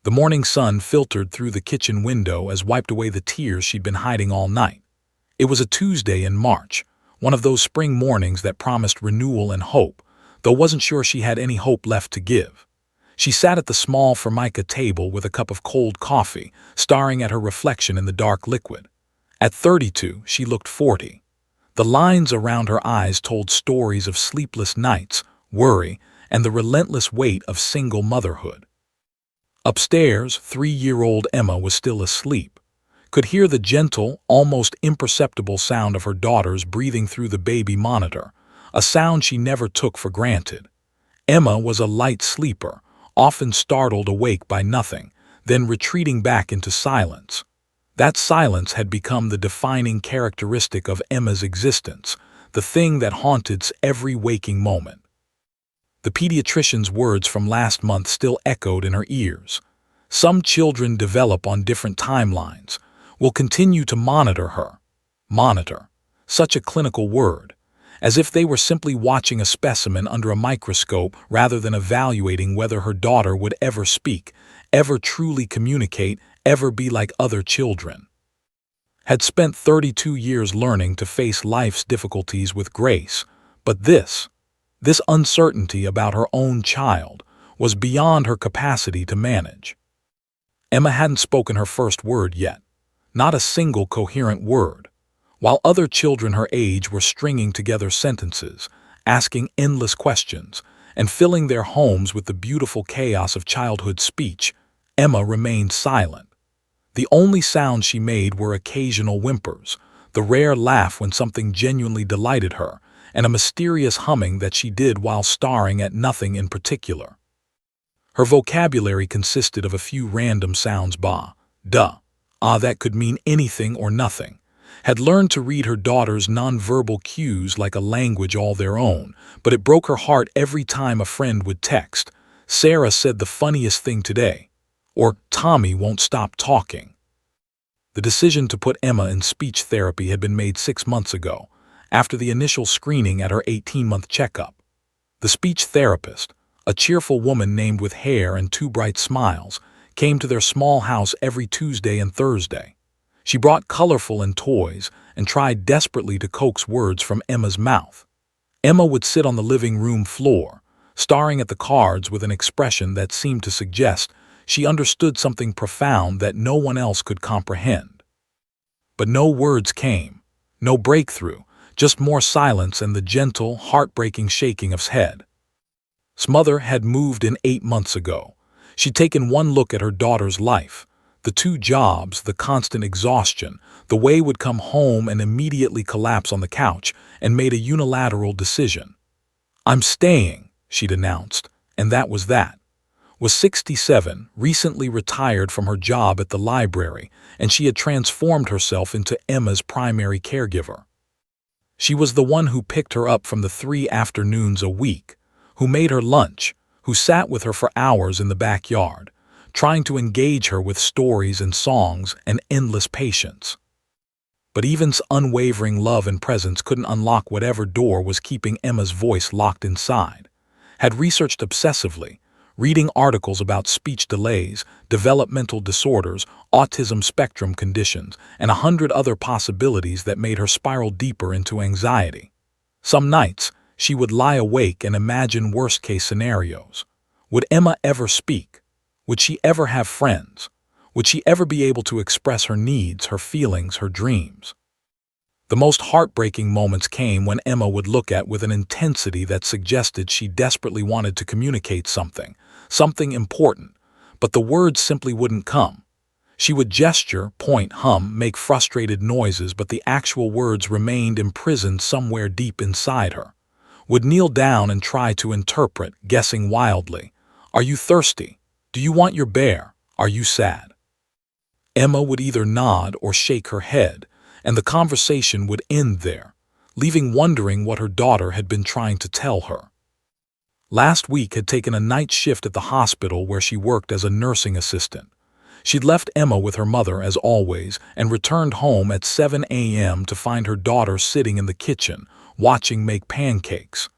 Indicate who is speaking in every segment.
Speaker 1: The morning sun filtered through the kitchen window as wiped away the tears she'd been hiding all night. It was a Tuesday in March, one of those spring mornings that promised renewal and hope, though wasn't sure she had any hope left to give. She sat at the small Formica table with a cup of cold coffee, staring at her reflection in the dark liquid. At 32, she looked 40. The lines around her eyes told stories of sleepless nights, worry, and the relentless weight of single motherhood. Upstairs, 3-year-old Emma was still asleep, could hear the gentle, almost imperceptible sound of her daughters breathing through the baby monitor, a sound she never took for granted. Emma was a light sleeper, often startled awake by nothing, then retreating back into silence. That silence had become the defining characteristic of Emma's existence, the thing that haunted every waking moment. The pediatrician's words from last month still echoed in her ears. Some children develop on different timelines. We'll continue to monitor her. Monitor. Such a clinical word. As if they were simply watching a specimen under a microscope rather than evaluating whether her daughter would ever speak, ever truly communicate, ever be like other children. Had spent 32 years learning to face life's difficulties with grace, but this uncertainty about her own child was beyond her capacity to manage. Emma hadn't spoken her first word yet, not a single coherent word, while other children her age were stringing together sentences, asking endless questions, and filling their homes with the beautiful chaos of childhood speech. Emma remained silent. The only sounds she made were occasional whimpers, the rare laugh when something genuinely delighted her, and a mysterious humming that she did while staring at nothing in particular. Her vocabulary consisted of a few random sounds: ba, duh, ah, that could mean anything or nothing. Had learned to read her daughter's nonverbal cues like a language all their own, but it broke her heart every time a friend would text, "Sarah said the funniest thing today," or "Tommy won't stop talking." The decision to put Emma in speech therapy had been made 6 months ago, after the initial screening at her 18-month checkup. The speech therapist, a cheerful woman named with hair and 2 bright smiles, came to their small house every Tuesday and Thursday. She brought colorful and toys and tried desperately to coax words from Emma's mouth. Emma would sit on the living room floor, staring at the cards with an expression that seemed to suggest she understood something profound that no one else could comprehend. But no words came, no breakthrough, just more silence and the gentle, heartbreaking shaking of his head. Mother had moved in 8 months ago. She'd taken one look at her daughter's life, the 2 jobs, the constant exhaustion, the way would come home and immediately collapse on the couch, and made a unilateral decision. "I'm staying," she'd announced, and that was that. Was 67, recently retired from her job at the library, and she had transformed herself into Emma's primary caregiver. She was the one who picked her up from the 3 afternoons a week, who made her lunch, who sat with her for hours in the backyard, trying to engage her with stories and songs and endless patience. But Evan's unwavering love and presence couldn't unlock whatever door was keeping Emma's voice locked inside. Had researched obsessively, reading articles about speech delays, developmental disorders, autism spectrum conditions, and 100 other possibilities that made her spiral deeper into anxiety. Some nights, she would lie awake and imagine worst-case scenarios. Would Emma ever speak? Would she ever have friends? Would she ever be able to express her needs, her feelings, her dreams? The most heartbreaking moments came when Emma would look at with an intensity that suggested she desperately wanted to communicate something important, but the words simply wouldn't come. She would gesture, point, hum, make frustrated noises, but the actual words remained imprisoned somewhere deep inside her. Would kneel down and try to interpret, guessing wildly. "Are you thirsty? Do you want your bear? Are you sad?" Emma would either nod or shake her head, and the conversation would end there, leaving wondering what her daughter had been trying to tell her. Last week had taken a night shift at the hospital where she worked as a nursing assistant. She'd left Emma with her mother, as always, and returned home at 7 a.m. to find her daughter sitting in the kitchen, watching make pancakes.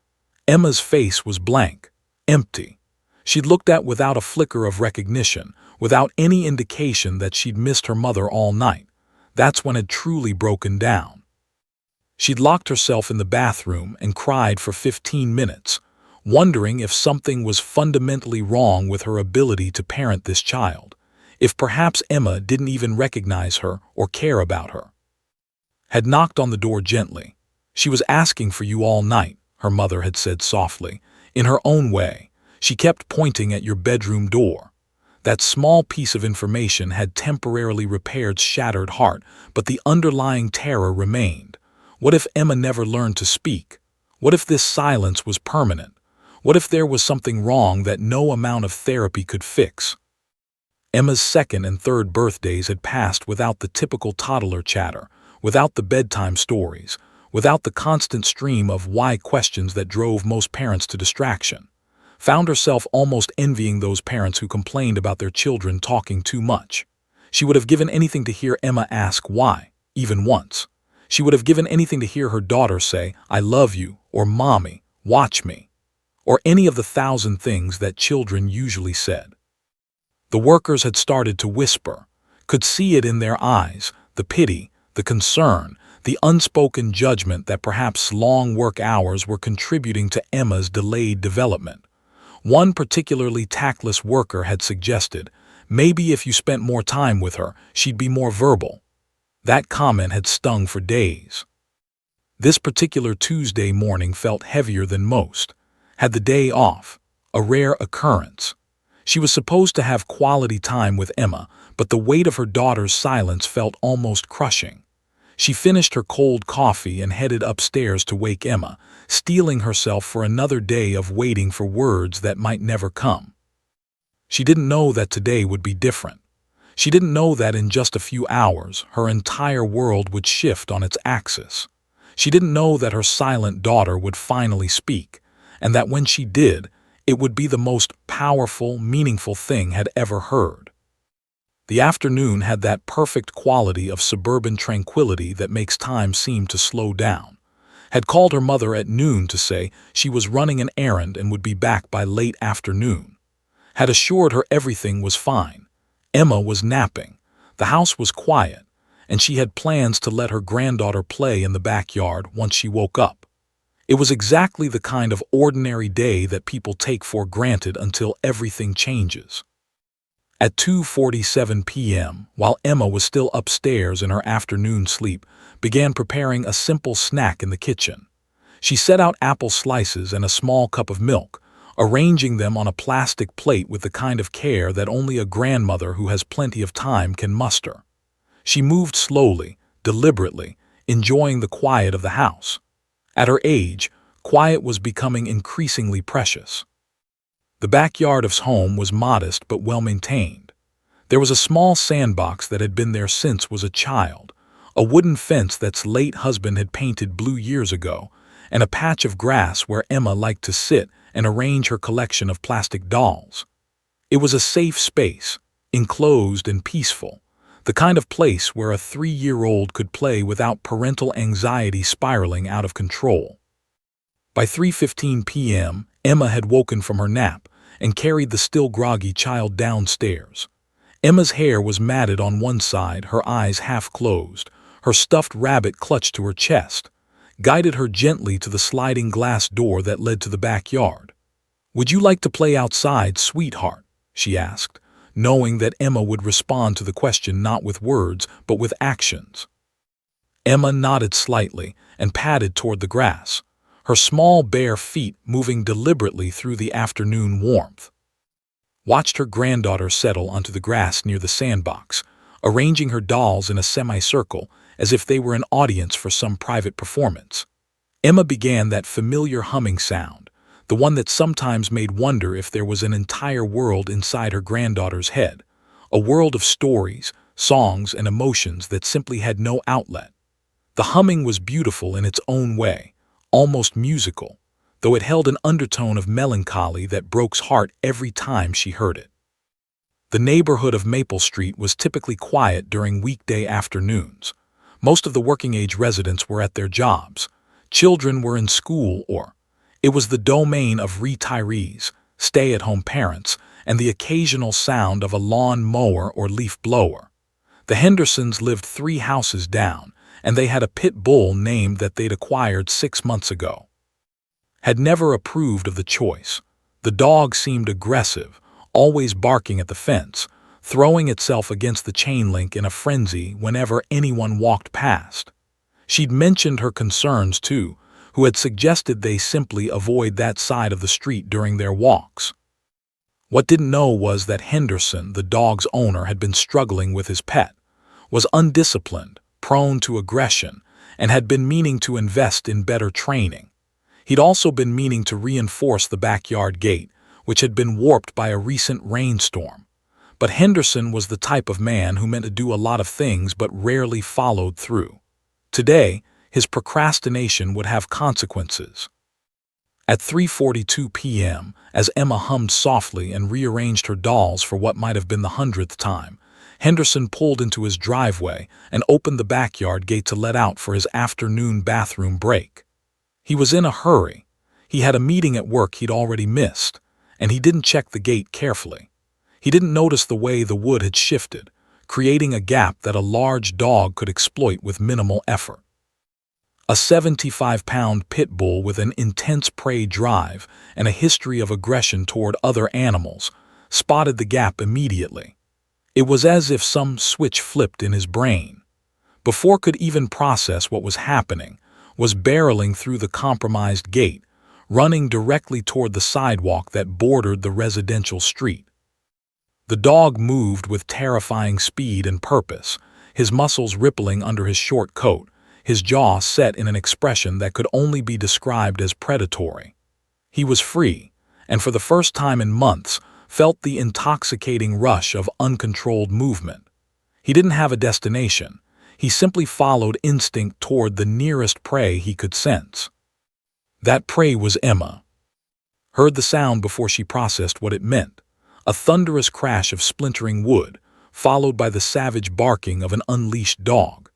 Speaker 1: Emma's face was blank, empty. She'd looked at without a flicker of recognition, without any indication that she'd missed her mother all night. That's when it had truly broken down. She'd locked herself in the bathroom and cried for 15 minutes, wondering if something was fundamentally wrong with her ability to parent this child, if perhaps Emma didn't even recognize her or care about her. Had knocked on the door gently. She was asking for you all night, her mother had said softly. In her own way, she kept pointing at your bedroom door. That small piece of information had temporarily repaired shattered heart, but the underlying terror remained. What if Emma never learned to speak? What if this silence was permanent? What if there was something wrong that no amount of therapy could fix? Emma's second and third birthdays had passed without the typical toddler chatter, without the bedtime stories, without the constant stream of why questions that drove most parents to distraction. Found herself almost envying those parents who complained about their children talking too much. She would have given anything to hear Emma ask why, even once. She would have given anything to hear her daughter say, "I love you," or "Mommy, watch me," or any of the 1,000 things that children usually said. The workers had started to whisper, could see it in their eyes, the pity, the concern, the unspoken judgment that perhaps long work hours were contributing to Emma's delayed development. One particularly tactless worker had suggested, maybe if you spent more time with her, she'd be more verbal. That comment had stung for days. This particular Tuesday morning felt heavier than most. Had the day off, a rare occurrence. She was supposed to have quality time with Emma, but the weight of her daughter's silence felt almost crushing. She finished her cold coffee and headed upstairs to wake Emma, steeling herself for another day of waiting for words that might never come. She didn't know that today would be different. She didn't know that in just a few hours, her entire world would shift on its axis. She didn't know that her silent daughter would finally speak, and that when she did, it would be the most powerful, meaningful thing had ever heard. The afternoon had that perfect quality of suburban tranquility that makes time seem to slow down. Had called her mother at noon to say she was running an errand and would be back by late afternoon. Had assured her everything was fine. Emma was napping. The house was quiet, and she had plans to let her granddaughter play in the backyard once she woke up. It was exactly the kind of ordinary day that people take for granted until everything changes. At 2:47 p.m., while Emma was still upstairs in her afternoon sleep, began preparing a simple snack in the kitchen. She set out apple slices and a small cup of milk, arranging them on a plastic plate with the kind of care that only a grandmother who has plenty of time can muster. She moved slowly, deliberately, enjoying the quiet of the house. At her age, quiet was becoming increasingly precious. The backyard of his home was modest but well-maintained. There was a small sandbox that had been there since was a child, a wooden fence that's late husband had painted blue years ago, and a patch of grass where Emma liked to sit and arrange her collection of plastic dolls. It was a safe space, enclosed and peaceful, the kind of place where a 3-year-old could play without parental anxiety spiraling out of control. By 3:15 p.m., Emma had woken from her nap and carried the still groggy child downstairs. Emma's hair was matted on one side, her eyes half closed, her stuffed rabbit clutched to her chest, guided her gently to the sliding glass door that led to the backyard. "Would you like to play outside, sweetheart?" she asked, knowing that Emma would respond to the question not with words but with actions. Emma nodded slightly and padded toward the grass, her small bare feet moving deliberately through the afternoon warmth. Watched her granddaughter settle onto the grass near the sandbox, arranging her dolls in a semicircle as if they were an audience for some private performance. Emma began that familiar humming sound, the one that sometimes made wonder if there was an entire world inside her granddaughter's head, a world of stories, songs, and emotions that simply had no outlet. The humming was beautiful in its own way, almost musical, though it held an undertone of melancholy that broke's heart every time she heard it. The neighborhood of Maple Street was typically quiet during weekday afternoons. Most of the working-age residents were at their jobs. Children were in school or it was the domain of retirees, stay-at-home parents, and the occasional sound of a lawn mower or leaf blower. The Hendersons lived 3 houses down, and they had a pit bull named that they'd acquired 6 months ago. Had never approved of the choice. The dog seemed aggressive, always barking at the fence, throwing itself against the chain link in a frenzy whenever anyone walked past. She'd mentioned her concerns, too, who had suggested they simply avoid that side of the street during their walks. What didn't know was that Henderson, the dog's owner, had been struggling with his pet, was undisciplined, prone to aggression, and had been meaning to invest in better training. He'd also been meaning to reinforce the backyard gate, which had been warped by a recent rainstorm. But Henderson was the type of man who meant to do a lot of things but rarely followed through. Today, his procrastination would have consequences. At 3:42 p.m., as Emma hummed softly and rearranged her dolls for what might have been the 100th time, Henderson pulled into his driveway and opened the backyard gate to let out for his afternoon bathroom break. He was in a hurry. He had a meeting at work he'd already missed, and he didn't check the gate carefully. He didn't notice the way the wood had shifted, creating a gap that a large dog could exploit with minimal effort. A 75-pound pit bull with an intense prey drive and a history of aggression toward other animals spotted the gap immediately. It was as if some switch flipped in his brain. Before could even process what was happening, was barreling through the compromised gate, running directly toward the sidewalk that bordered the residential street. The dog moved with terrifying speed and purpose, his muscles rippling under his short coat, his jaw set in an expression that could only be described as predatory. He was free, and for the first time in months, felt the intoxicating rush of uncontrolled movement. He didn't have a destination. He simply followed instinct toward the nearest prey he could sense. That prey was Emma. Heard the sound before she processed what it meant. A thunderous crash of splintering wood, followed by the savage barking of an unleashed dog.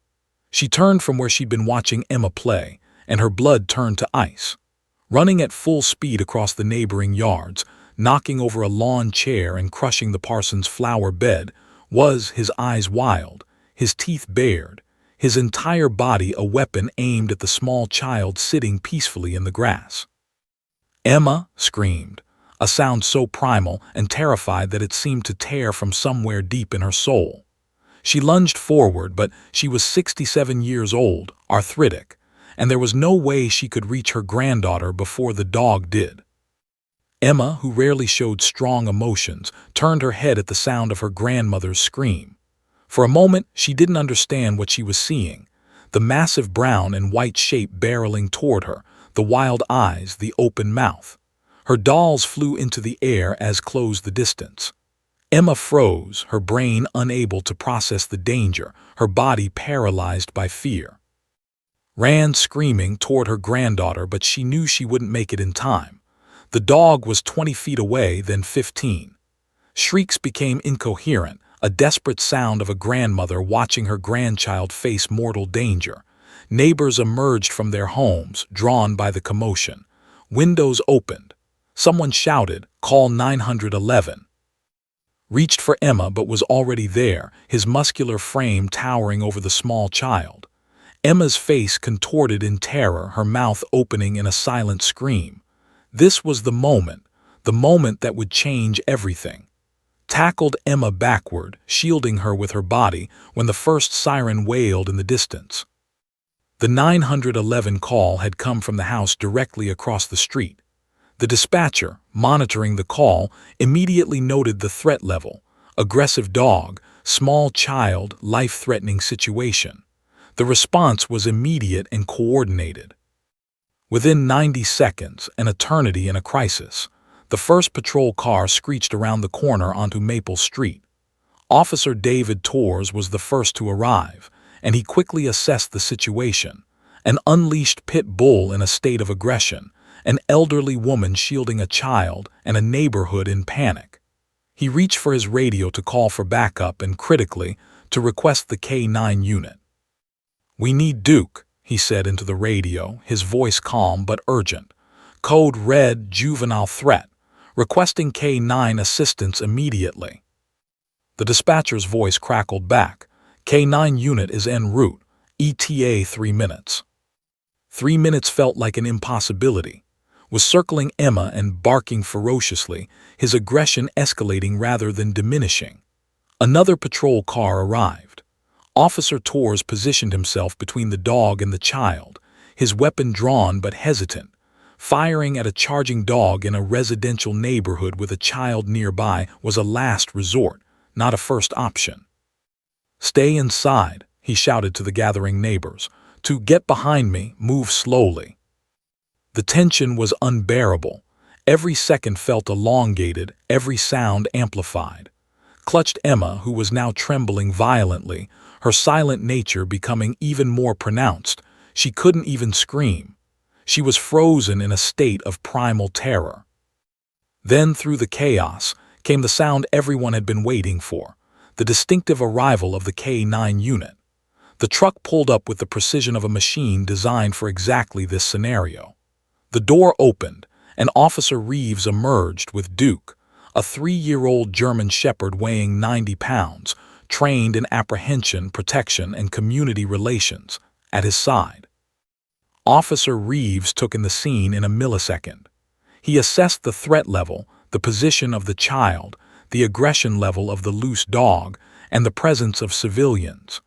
Speaker 1: She turned from where she'd been watching Emma play, and her blood turned to ice. Running at full speed across the neighboring yards, knocking over a lawn chair and crushing the parson's flower bed, was, his eyes wild, his teeth bared, his entire body a weapon aimed at the small child sitting peacefully in the grass. "Emma!" screamed, a sound so primal and terrified that it seemed to tear from somewhere deep in her soul. She lunged forward, but she was 67 years old, arthritic, and there was no way she could reach her granddaughter before the dog did. Emma, who rarely showed strong emotions, turned her head at the sound of her grandmother's scream. For a moment, she didn't understand what she was seeing. The massive brown and white shape barreling toward her, the wild eyes, the open mouth. Her dolls flew into the air as closed the distance. Emma froze, her brain unable to process the danger, her body paralyzed by fear. Ran screaming toward her granddaughter, but she knew she wouldn't make it in time. The dog was 20 feet away, then 15. Shrieks became incoherent, a desperate sound of a grandmother watching her grandchild face mortal danger. Neighbors emerged from their homes, drawn by the commotion. Windows opened. Someone shouted, "Call 911." Reached for Emma but was already there, his muscular frame towering over the small child. Emma's face contorted in terror, her mouth opening in a silent scream. This was the moment that would change everything. Tackled Emma backward, shielding her with her body when the first siren wailed in the distance. The 911 call had come from the house directly across the street. The dispatcher, monitoring the call, immediately noted the threat level: aggressive dog, small child, life-threatening situation. The response was immediate and coordinated. Within 90 seconds, an eternity in a crisis, the first patrol car screeched around the corner onto Maple Street. Officer David Torres was the first to arrive, and he quickly assessed the situation. An unleashed pit bull in a state of aggression, an elderly woman shielding a child, and a neighborhood in panic. He reached for his radio to call for backup and, critically, to request the K-9 unit. "We need Duke," he said into the radio, his voice calm but urgent. "Code red, juvenile threat. requesting K9 assistance immediately. The dispatcher's voice crackled back. K9 unit is en route. ETA 3 minutes. 3 minutes felt like an impossibility. Was circling Emma and barking ferociously, his aggression escalating rather than diminishing. Another patrol car arrived. Officer Torres positioned himself between the dog and the child, his weapon drawn but hesitant. Firing at a charging dog in a residential neighborhood with a child nearby was a last resort, not a first option. "Stay inside," he shouted to the gathering neighbors. "To get behind me, move slowly." The tension was unbearable. Every second felt elongated, every sound amplified. Clutched Emma, who was now trembling violently, her silent nature becoming even more pronounced. She couldn't even scream. She was frozen in a state of primal terror. Then, through the chaos, came the sound everyone had been waiting for, the distinctive arrival of the K9 unit. The truck pulled up with the precision of a machine designed for exactly this scenario. The door opened, and Officer Reeves emerged with Duke, a 3-year-old German Shepherd weighing 90 pounds, trained in apprehension, protection, and community relations, at his side. Officer Reeves took in the scene in a millisecond. He assessed the threat level, the position of the child, the aggression level of the loose dog, and the presence of civilians.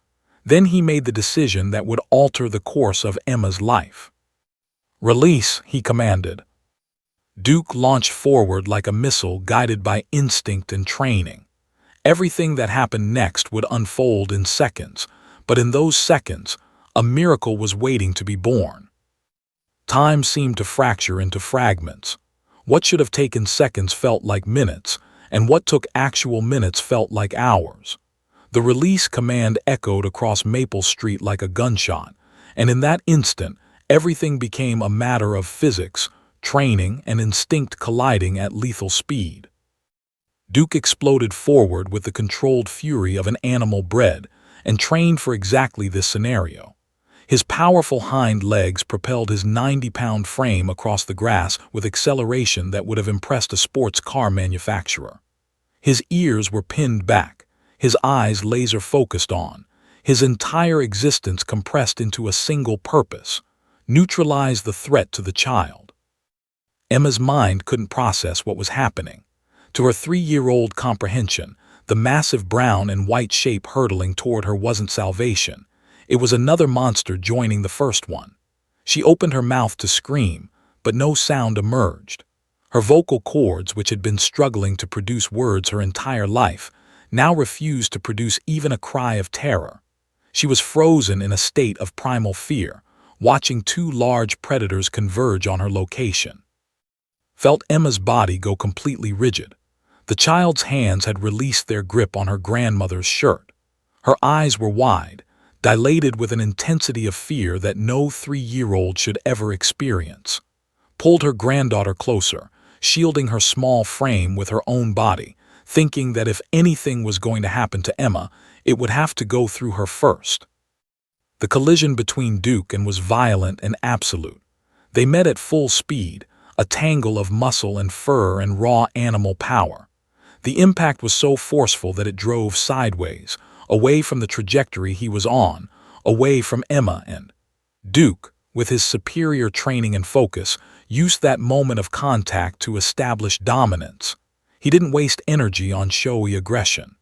Speaker 1: Then he made the decision that would alter the course of Emma's life. "Release," he commanded. Duke launched forward like a missile guided by instinct and training. Everything that happened next would unfold in seconds, but in those seconds, a miracle was waiting to be born. Time seemed to fracture into fragments. What should have taken seconds felt like minutes, and what took actual minutes felt like hours. The release command echoed across Maple Street like a gunshot, and in that instant, everything became a matter of physics, training, and instinct colliding at lethal speed. Duke exploded forward with the controlled fury of an animal bred and trained for exactly this scenario. His powerful hind legs propelled his 90-pound frame across the grass with acceleration that would have impressed a sports car manufacturer. His ears were pinned back, his eyes laser-focused on, his entire existence compressed into a single purpose: neutralize the threat to the child. Emma's mind couldn't process what was happening. To her 3-year-old comprehension, the massive brown and white shape hurtling toward her wasn't salvation. It was another monster joining the first one. She opened her mouth to scream, but no sound emerged. Her vocal cords, which had been struggling to produce words her entire life, now refused to produce even a cry of terror. She was frozen in a state of primal fear, watching 2 large predators converge on her location. Felt Emma's body go completely rigid. The child's hands had released their grip on her grandmother's shirt. Her eyes were wide, dilated with an intensity of fear that no 3-year-old should ever experience. Pulled her granddaughter closer, shielding her small frame with her own body, thinking that if anything was going to happen to Emma, it would have to go through her first. The collision between Duke and was violent and absolute. They met at full speed, a tangle of muscle and fur and raw animal power. The impact was so forceful that it drove sideways, away from the trajectory he was on, away from Emma, and Duke, with his superior training and focus, used that moment of contact to establish dominance. He didn't waste energy on showy aggression.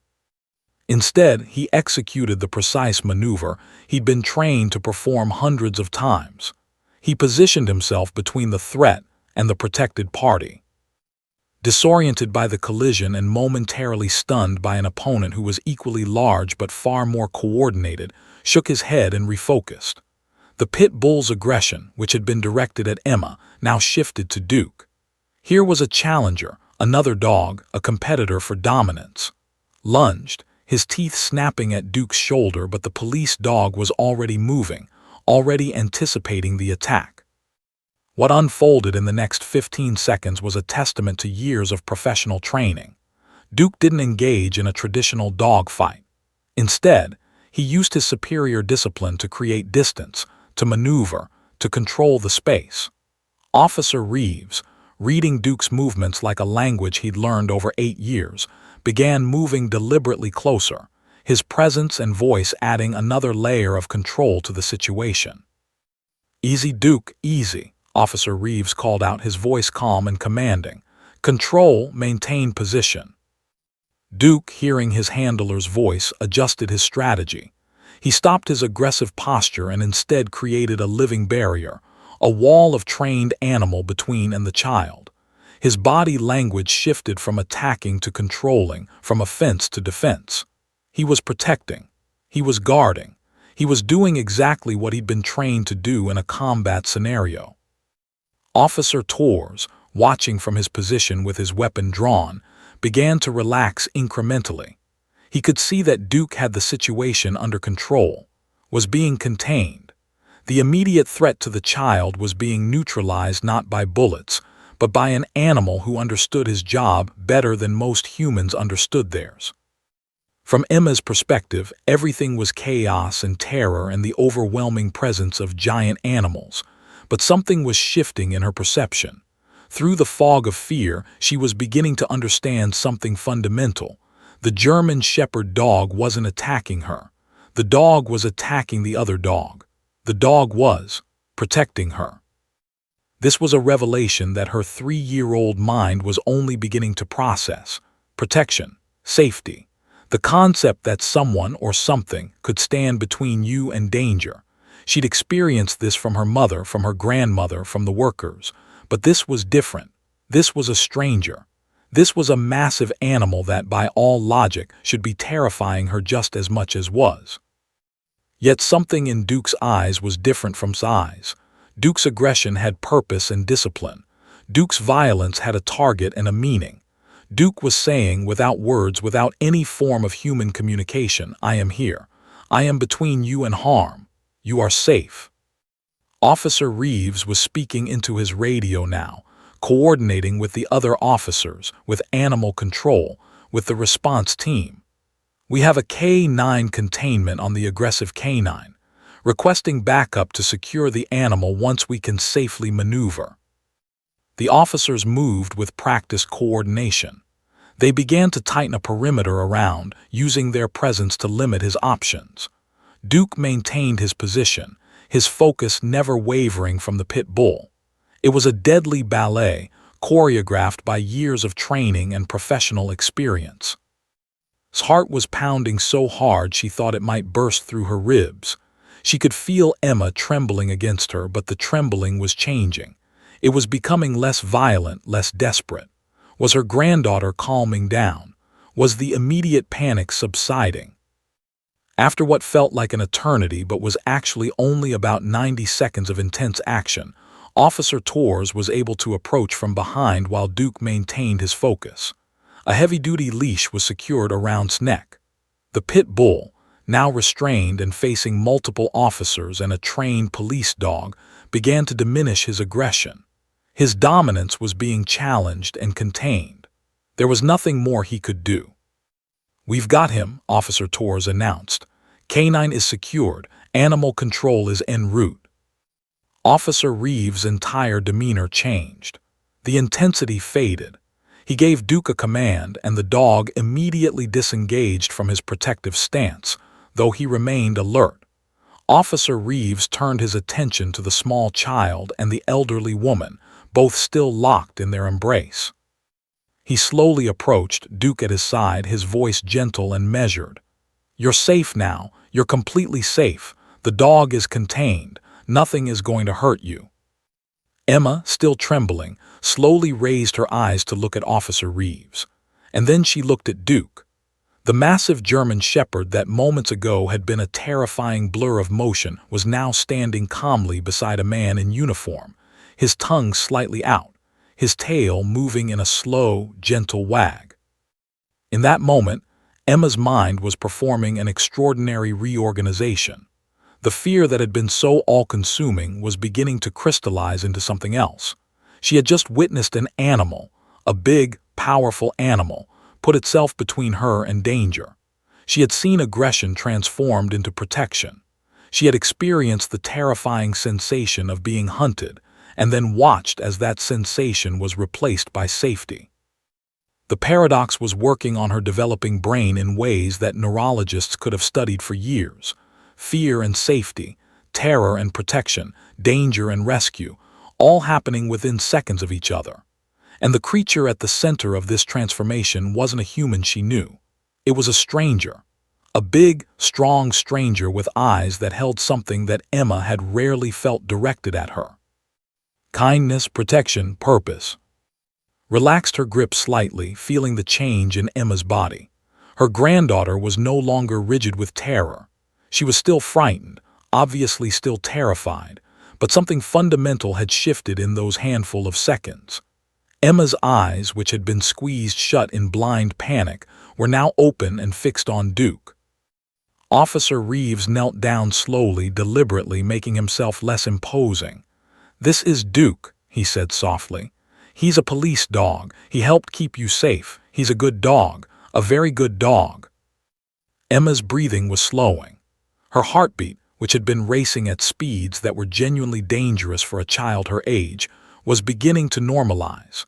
Speaker 1: Instead, he executed the precise maneuver he'd been trained to perform hundreds of times. He positioned himself between the threat and the protected party. Disoriented by the collision and momentarily stunned by an opponent who was equally large but far more coordinated, shook his head and refocused. The pit bull's aggression, which had been directed at Emma, now shifted to Duke. Here was a challenger, another dog, a competitor for dominance. Lunged, his teeth snapping at Duke's shoulder, but the police dog was already moving, already anticipating the attack. What unfolded in the next 15 seconds was a testament to years of professional training. Duke didn't engage in a traditional dogfight. Instead, he used his superior discipline to create distance, to maneuver, to control the space. Officer Reeves, reading Duke's movements like a language he'd learned over 8 years, began moving deliberately closer, his presence and voice adding another layer of control to the situation. "Easy, Duke, easy," Officer Reeves called out, his voice calm and commanding. "Control, maintain position." Duke, hearing his handler's voice, adjusted his strategy. He stopped his aggressive posture and instead created a living barrier, a wall of trained animal between and the child. His body language shifted from attacking to controlling, from offense to defense. He was protecting. He was guarding. He was doing exactly what he'd been trained to do in a combat scenario. Officer Torres, watching from his position with his weapon drawn, began to relax incrementally. He could see that Duke had the situation under control, was being contained. The immediate threat to the child was being neutralized not by bullets, but by an animal who understood his job better than most humans understood theirs. From Emma's perspective, everything was chaos and terror and the overwhelming presence of giant animals, but something was shifting in her perception. Through the fog of fear, she was beginning to understand something fundamental. The German Shepherd dog wasn't attacking her. The dog was attacking the other dog. The dog was protecting her. This was a revelation that her 3-year-old mind was only beginning to process. Protection, safety, the concept that someone or something could stand between you and danger. She'd experienced this from her mother, from her grandmother, from the workers. But this was different. This was a stranger. This was a massive animal that, by all logic, should be terrifying her just as much as was. Yet something in Duke's eyes was different from Sai's. Duke's aggression had purpose and discipline. Duke's violence had a target and a meaning. Duke was saying, without words, without any form of human communication, "I am here. I am between you and harm. You are safe." Officer Reeves was speaking into his radio now, coordinating with the other officers, with animal control, with the response team. "We have a K9 containment on the aggressive canine, requesting backup to secure the animal once we can safely maneuver." The officers moved with practiced coordination. They began to tighten a perimeter around, using their presence to limit his options. Duke maintained his position, his focus never wavering from the pit bull. It was a deadly ballet, choreographed by years of training and professional experience. His heart was pounding so hard she thought it might burst through her ribs. She could feel Emma trembling against her, but the trembling was changing. It was becoming less violent, less desperate. Was her granddaughter calming down? Was the immediate panic subsiding? After what felt like an eternity but was actually only about 90 seconds of intense action, Officer Torres was able to approach from behind while Duke maintained his focus. A heavy-duty leash was secured around his neck. The pit bull, now restrained and facing multiple officers and a trained police dog, began to diminish his aggression. His dominance was being challenged and contained. There was nothing more he could do. "We've got him," Officer Torres announced. "K9 is secured. Animal control is en route." Officer Reeves' entire demeanor changed. The intensity faded. He gave Duke a command, and the dog immediately disengaged from his protective stance, though he remained alert. Officer Reeves turned his attention to the small child and the elderly woman, both still locked in their embrace. He slowly approached, Duke at his side, his voice gentle and measured. "You're safe now. You're completely safe. The dog is contained. Nothing is going to hurt you." Emma, still trembling, slowly raised her eyes to look at Officer Reeves. And then she looked at Duke. The massive German Shepherd that moments ago had been a terrifying blur of motion was now standing calmly beside a man in uniform, his tongue slightly out, his tail moving in a slow, gentle wag. In that moment, Emma's mind was performing an extraordinary reorganization. The fear that had been so all-consuming was beginning to crystallize into something else. She had just witnessed an animal, a big, powerful animal, put itself between her and danger. She had seen aggression transformed into protection. She had experienced the terrifying sensation of being hunted, and then watched as that sensation was replaced by safety. The paradox was working on her developing brain in ways that neurologists could have studied for years. Fear and safety, terror and protection, danger and rescue, all happening within seconds of each other. And the creature at the center of this transformation wasn't a human she knew. It was a stranger. A big, strong stranger with eyes that held something that Emma had rarely felt directed at her. Kindness, protection, purpose. Relaxed her grip slightly, feeling the change in Emma's body. Her granddaughter was no longer rigid with terror. She was still frightened, obviously still terrified, but something fundamental had shifted in those handful of seconds. Emma's eyes, which had been squeezed shut in blind panic, were now open and fixed on Duke. Officer Reeves knelt down slowly, deliberately making himself less imposing. "This is Duke," he said softly. "He's a police dog. He helped keep you safe. He's a good dog, a very good dog." Emma's breathing was slowing. Her heartbeat, which had been racing at speeds that were genuinely dangerous for a child her age, was beginning to normalize.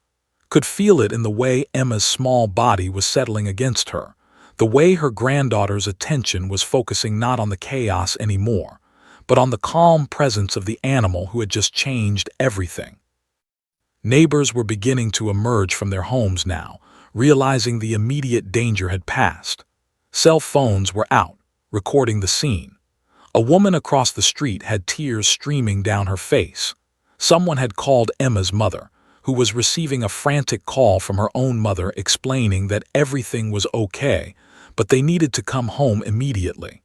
Speaker 1: Could feel it in the way Emma's small body was settling against her, the way her granddaughter's attention was focusing not on the chaos anymore, but on the calm presence of the animal who had just changed everything. Neighbors were beginning to emerge from their homes now, realizing the immediate danger had passed. Cell phones were out, recording the scene. A woman across the street had tears streaming down her face. Someone had called Emma's mother, who was receiving a frantic call from her own mother explaining that everything was okay, but they needed to come home immediately.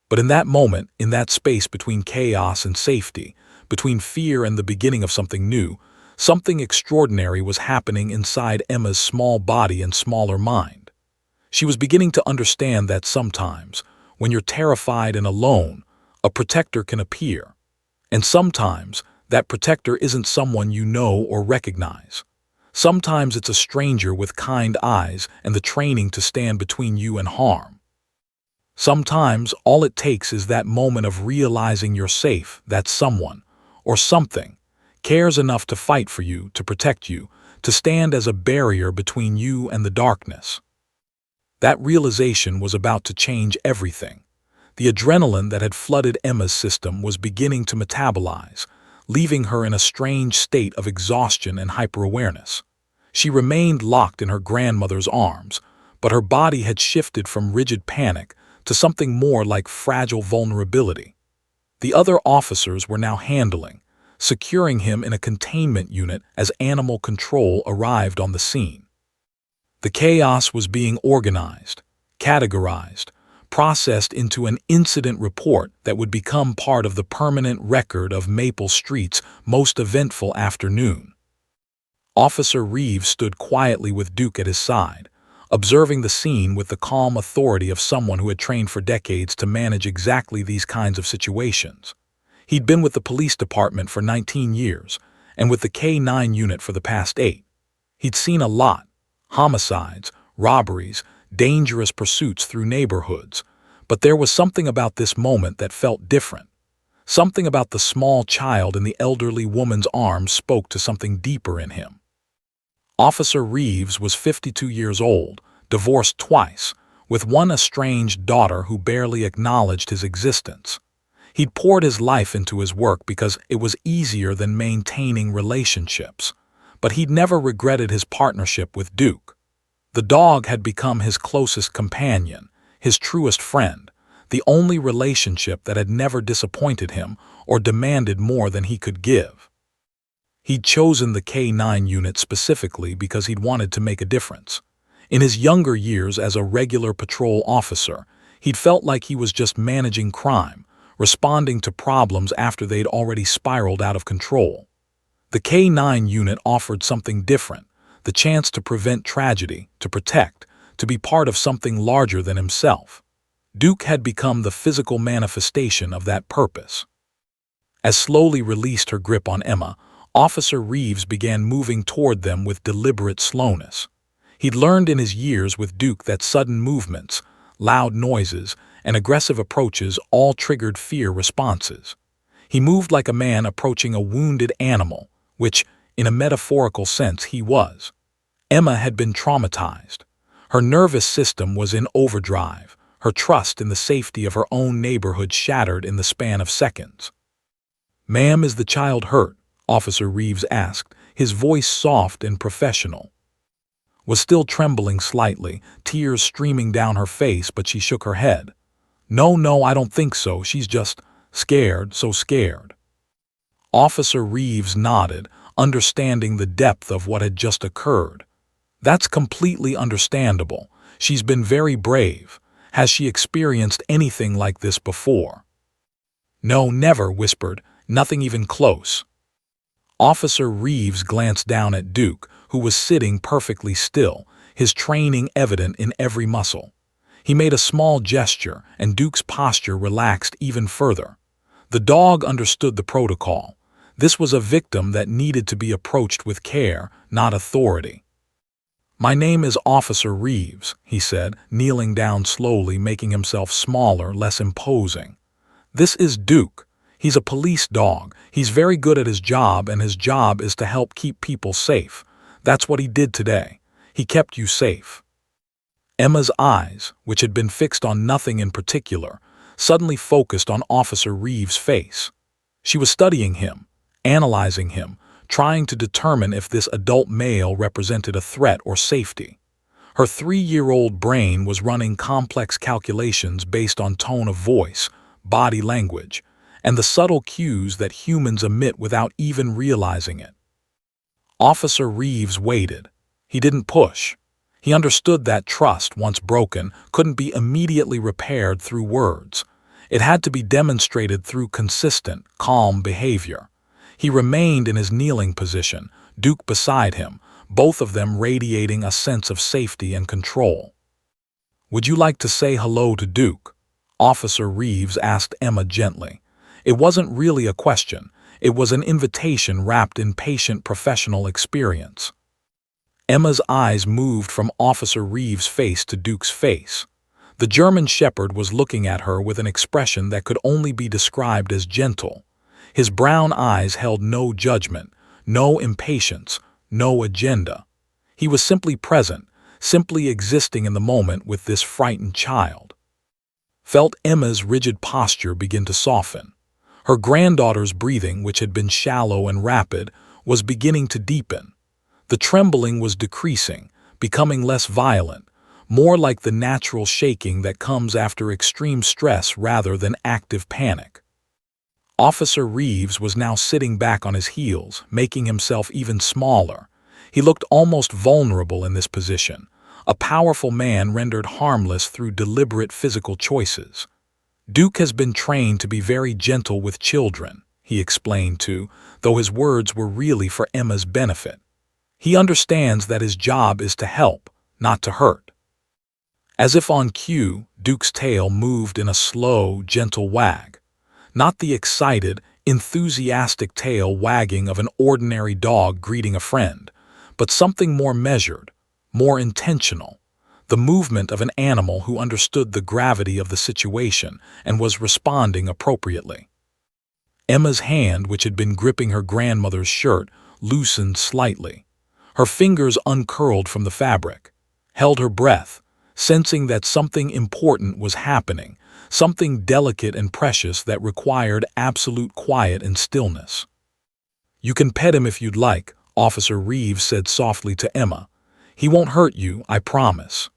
Speaker 1: But in that moment, in that space between chaos and safety, between fear and the beginning of something new, something extraordinary was happening inside Emma's small body and smaller mind. She was beginning to understand that sometimes, when you're terrified and alone, a protector can appear. And sometimes, that protector isn't someone you know or recognize. Sometimes it's a stranger with kind eyes and the training to stand between you and harm. Sometimes all it takes is that moment of realizing you're safe, that someone, or something, cares enough to fight for you, to protect you, to stand as a barrier between you and the darkness. That realization was about to change everything. The adrenaline that had flooded Emma's system was beginning to metabolize, leaving her in a strange state of exhaustion and hyperawareness. She remained locked in her grandmother's arms, but her body had shifted from rigid panic to something more like fragile vulnerability. The other officers were now securing him in a containment unit as animal control arrived on the scene. The chaos was being organized, categorized, processed into an incident report that would become part of the permanent record of Maple Street's most eventful afternoon. Officer Reeves stood quietly with Duke at his side, observing the scene with the calm authority of someone who had trained for decades to manage exactly these kinds of situations. He'd been with the police department for 19 years, and with the K-9 unit for the past 8. He'd seen a lot: homicides, robberies, dangerous pursuits through neighborhoods. But there was something about this moment that felt different. Something about the small child in the elderly woman's arms spoke to something deeper in him. Officer Reeves was 52 years old, divorced twice, with one estranged daughter who barely acknowledged his existence. He'd poured his life into his work because it was easier than maintaining relationships, but he'd never regretted his partnership with Duke. The dog had become his closest companion, his truest friend, the only relationship that had never disappointed him or demanded more than he could give. He'd chosen the K-9 unit specifically because he'd wanted to make a difference. In his younger years as a regular patrol officer, he'd felt like he was just managing crime, responding to problems after they'd already spiraled out of control. The K-9 unit offered something different, the chance to prevent tragedy, to protect, to be part of something larger than himself. Duke had become the physical manifestation of that purpose. As slowly released her grip on Emma, Officer Reeves began moving toward them with deliberate slowness. He'd learned in his years with Duke that sudden movements, loud noises, and aggressive approaches all triggered fear responses. He moved like a man approaching a wounded animal, which, in a metaphorical sense, he was. Emma had been traumatized. Her nervous system was in overdrive, her trust in the safety of her own neighborhood shattered in the span of seconds. "Ma'am, is the child hurt?" Officer Reeves asked, his voice soft and professional. Was still trembling slightly, tears streaming down her face, but she shook her head. No, I don't think so. She's just scared, so scared." Officer Reeves nodded, understanding the depth of what had just occurred. "That's completely understandable. She's been very brave. Has she experienced anything like this before?" "No, never," whispered, "nothing even close." Officer Reeves glanced down at Duke, who was sitting perfectly still, his training evident in every muscle. He made a small gesture, and Duke's posture relaxed even further. The dog understood the protocol. This was a victim that needed to be approached with care, not authority. "My name is Officer Reeves," he said, kneeling down slowly, making himself smaller, less imposing. "This is Duke. He's a police dog. He's very good at his job, and his job is to help keep people safe. That's what he did today. He kept you safe." Emma's eyes, which had been fixed on nothing in particular, suddenly focused on Officer Reeves' face. She was studying him, analyzing him, trying to determine if this adult male represented a threat or safety. Her 3-year-old brain was running complex calculations based on tone of voice, body language, and the subtle cues that humans emit without even realizing it. Officer Reeves waited. He didn't push. He understood that trust, once broken, couldn't be immediately repaired through words. It had to be demonstrated through consistent, calm behavior. He remained in his kneeling position, Duke beside him, both of them radiating a sense of safety and control. "Would you like to say hello to Duke?" Officer Reeves asked Emma gently. It wasn't really a question. It was an invitation wrapped in patient professional experience. Emma's eyes moved from Officer Reeves' face to Duke's face. The German Shepherd was looking at her with an expression that could only be described as gentle. His brown eyes held no judgment, no impatience, no agenda. He was simply present, simply existing in the moment with this frightened child. Felt Emma's rigid posture begin to soften. Her granddaughter's breathing, which had been shallow and rapid, was beginning to deepen. The trembling was decreasing, becoming less violent, more like the natural shaking that comes after extreme stress rather than active panic. Officer Reeves was now sitting back on his heels, making himself even smaller. He looked almost vulnerable in this position, a powerful man rendered harmless through deliberate physical choices. "Duke has been trained to be very gentle with children," he explained too, though his words were really for Emma's benefit. "He understands that his job is to help, not to hurt." As if on cue, Duke's tail moved in a slow, gentle wag. Not the excited, enthusiastic tail wagging of an ordinary dog greeting a friend, but something more measured, more intentional. The movement of an animal who understood the gravity of the situation and was responding appropriately. Emma's hand, which had been gripping her grandmother's shirt, loosened slightly. Her fingers uncurled from the fabric, held her breath, sensing that something important was happening, something delicate and precious that required absolute quiet and stillness. "You can pet him if you'd like," Officer Reeves said softly to Emma. "He won't hurt you, I promise."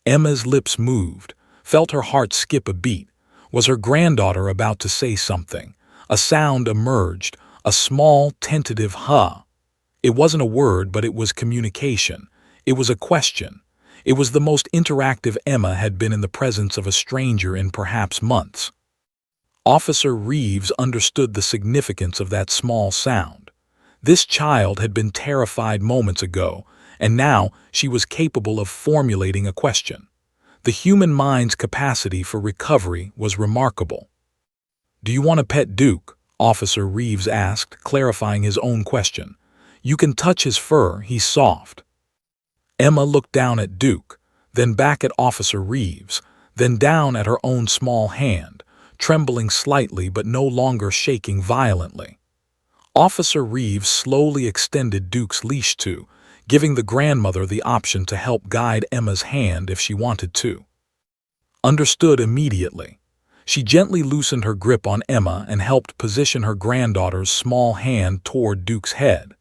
Speaker 1: Emma's lips moved, felt her heart skip a beat. Was her granddaughter about to say something? A sound emerged, a small, tentative "huh." It wasn't a word, but it was communication. It was a question. It was the most interactive Emma had been in the presence of a stranger in perhaps months. Officer Reeves understood the significance of that small sound. This child had been terrified moments ago, and now she was capable of formulating a question. The human mind's capacity for recovery was remarkable. "Do you want to pet Duke?" Officer Reeves asked, clarifying his own question. "You can touch his fur, he's soft." Emma looked down at Duke, then back at Officer Reeves, then down at her own small hand, trembling slightly but no longer shaking violently. Officer Reeves slowly extended Duke's leash to, giving the grandmother the option to help guide Emma's hand if she wanted to. Understood immediately. She gently loosened her grip on Emma and helped position her granddaughter's small hand toward Duke's head.